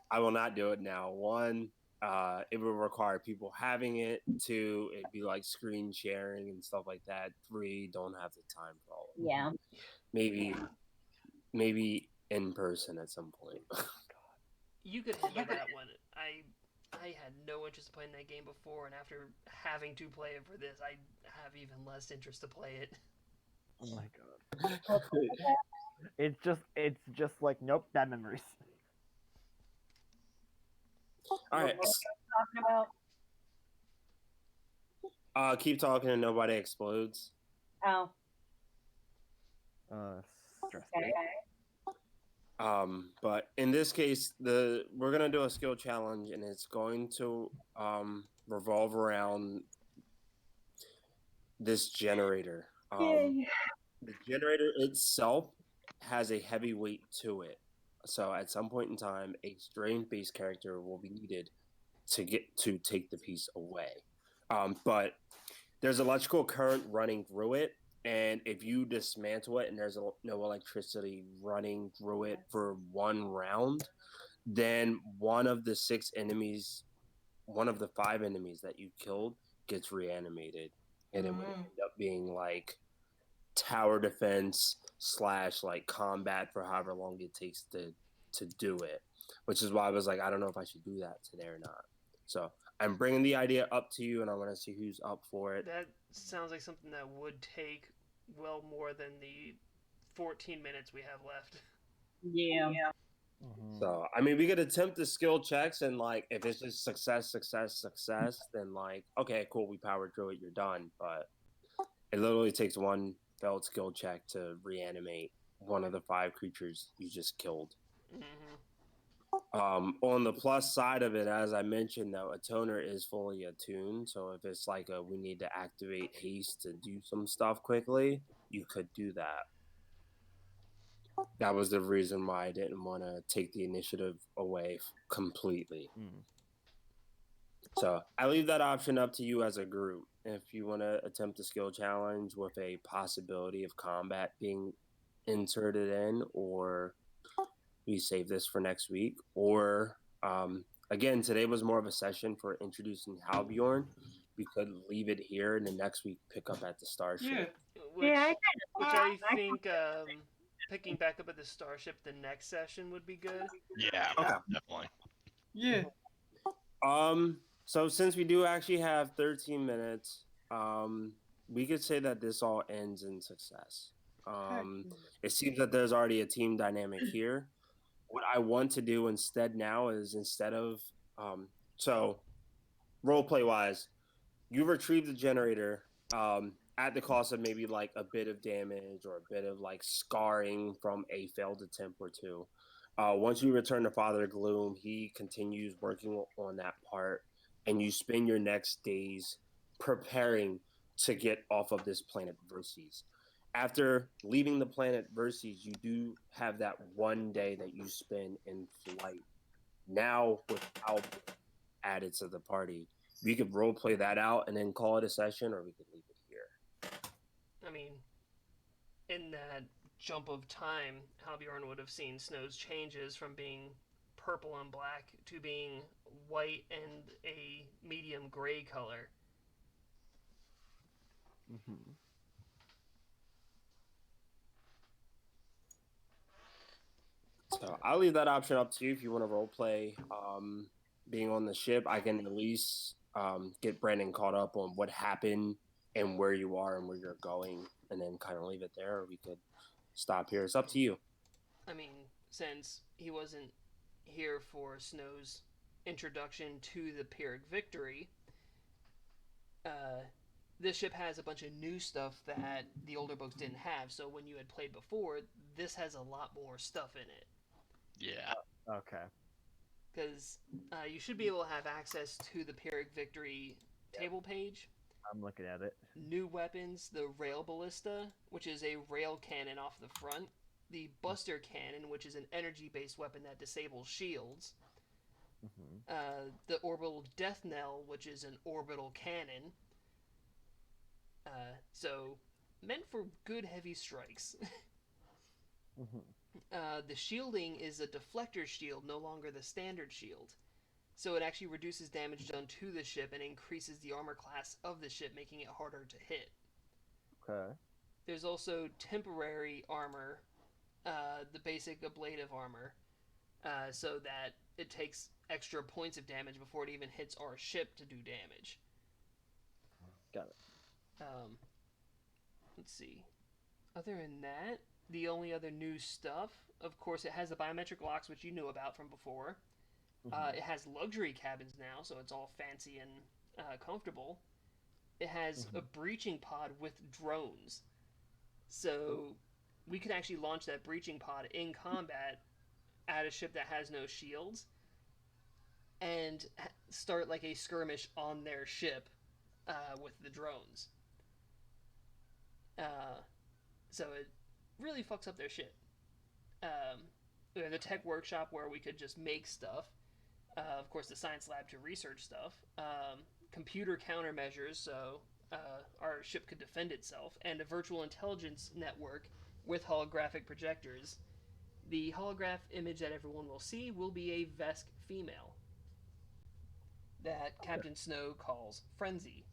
I will not do it now. One, it will require people having it. Two, it'd be like screen sharing and stuff like that. Three, don't have the time for all of it. Yeah. Maybe in person at some point. You could handle that one. I had no interest in playing that game before, and after having to play it for this, I have even less interest to play it. Oh my god. It's just like nope, bad memories. All right. Talking about. Keep talking and nobody explodes. Oh. Stress. Okay. But in this case, we're gonna do a skill challenge, and it's going to revolve around this generator. Yay. The generator itself has a heavy weight to it, so at some point in time, a strange-based character will be needed to take the piece away. But there's electrical current running through it. And if you dismantle it and there's no electricity running through it for one round, then one of the 5 enemies that you killed gets reanimated. And it would end up being like tower defense / like combat for however long it takes to do it. Which is why I was like, I don't know if I should do that today or not. So I'm bringing the idea up to you, and I want to see who's up for it. That sounds like something that would take well more than the 14 minutes we have left. Yeah. Mm-hmm. So, I mean, we could attempt the skill checks, and like, if it's just success, then like, okay, cool, we powered through it, you're done. But it literally takes one failed skill check to reanimate one of the 5 creatures you just killed. Mm-hmm. On the plus side of it, as I mentioned, though, a toner is fully attuned. So if it's like we need to activate haste to do some stuff quickly, you could do that. That was the reason why I didn't want to take the initiative away completely. So I leave that option up to you as a group. If you want to attempt a skill challenge with a possibility of combat being inserted in, or we save this for next week, or again, today was more of a session for introducing Halbjorn. We could leave it here, and the next week pick up at the starship. Which I think picking back up at the starship the next session would be good. Yeah, Okay. definitely. Yeah. So since we do actually have 13 minutes, we could say that this all ends in success. It seems that there's already a team dynamic here. What I want to do instead now is instead of so role play wise, you retrieve the generator at the cost of maybe like a bit of damage or a bit of like scarring from a failed attempt or two. Once you return to Father Gloom, he continues working on that part, and you spend your next days preparing to get off of this planet Verces. After leaving the planet Verces, you do have that one day that you spend in flight. Now, without added to the party, we could role play that out and then call it a session, or we could leave it here. I mean, in that jump of time, Halbjorn would have seen Snow's changes from being purple and black to being white and a medium gray color. Mm-hmm. So I'll leave that option up to you if you want to role play being on the ship. I can at least get Brandon caught up on what happened and where you are and where you're going, and then kind of leave it there. Or we could stop here. It's up to you. I mean, since he wasn't here for Snow's introduction to the Pyrrhic victory, this ship has a bunch of new stuff that the older books didn't have. So when you had played before, this has a lot more stuff in it. Yeah. Okay. Because you should be able to have access to the Pyrrhic victory table page. I'm looking at it. New weapons, the rail ballista, which is a rail cannon off the front, the buster cannon, which is an energy-based weapon that disables shields, the orbital death knell, which is an orbital cannon. So meant for good heavy strikes. The shielding is a deflector shield, no longer the standard shield. So it actually reduces damage done to the ship and increases the armor class of the ship, making it harder to hit. Okay. There's also temporary armor, the basic ablative armor, so that it takes extra points of damage before it even hits our ship to do damage. Got it. Let's see. Other than that, the only other new stuff, of course, it has the biometric locks, which you knew about from before. It has luxury cabins now, so it's all fancy and comfortable. It has a breaching pod with drones. So we could actually launch that breaching pod in combat at a ship that has no shields and start like a skirmish on their ship with the drones. So it really fucks up their shit. The tech workshop where we could just make stuff. Of course, the science lab to research stuff. Computer countermeasures, so our ship could defend itself. And a virtual intelligence network with holographic projectors. The holograph image that everyone will see will be a Vesk female that Captain Snow calls Frenzy.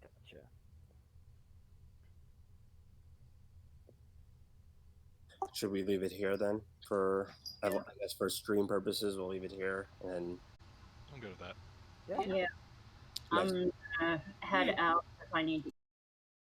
Gotcha. Should we leave it here then? I guess for stream purposes, we'll leave it here. And I'm good with that. Yeah. I'm gonna head out if I need to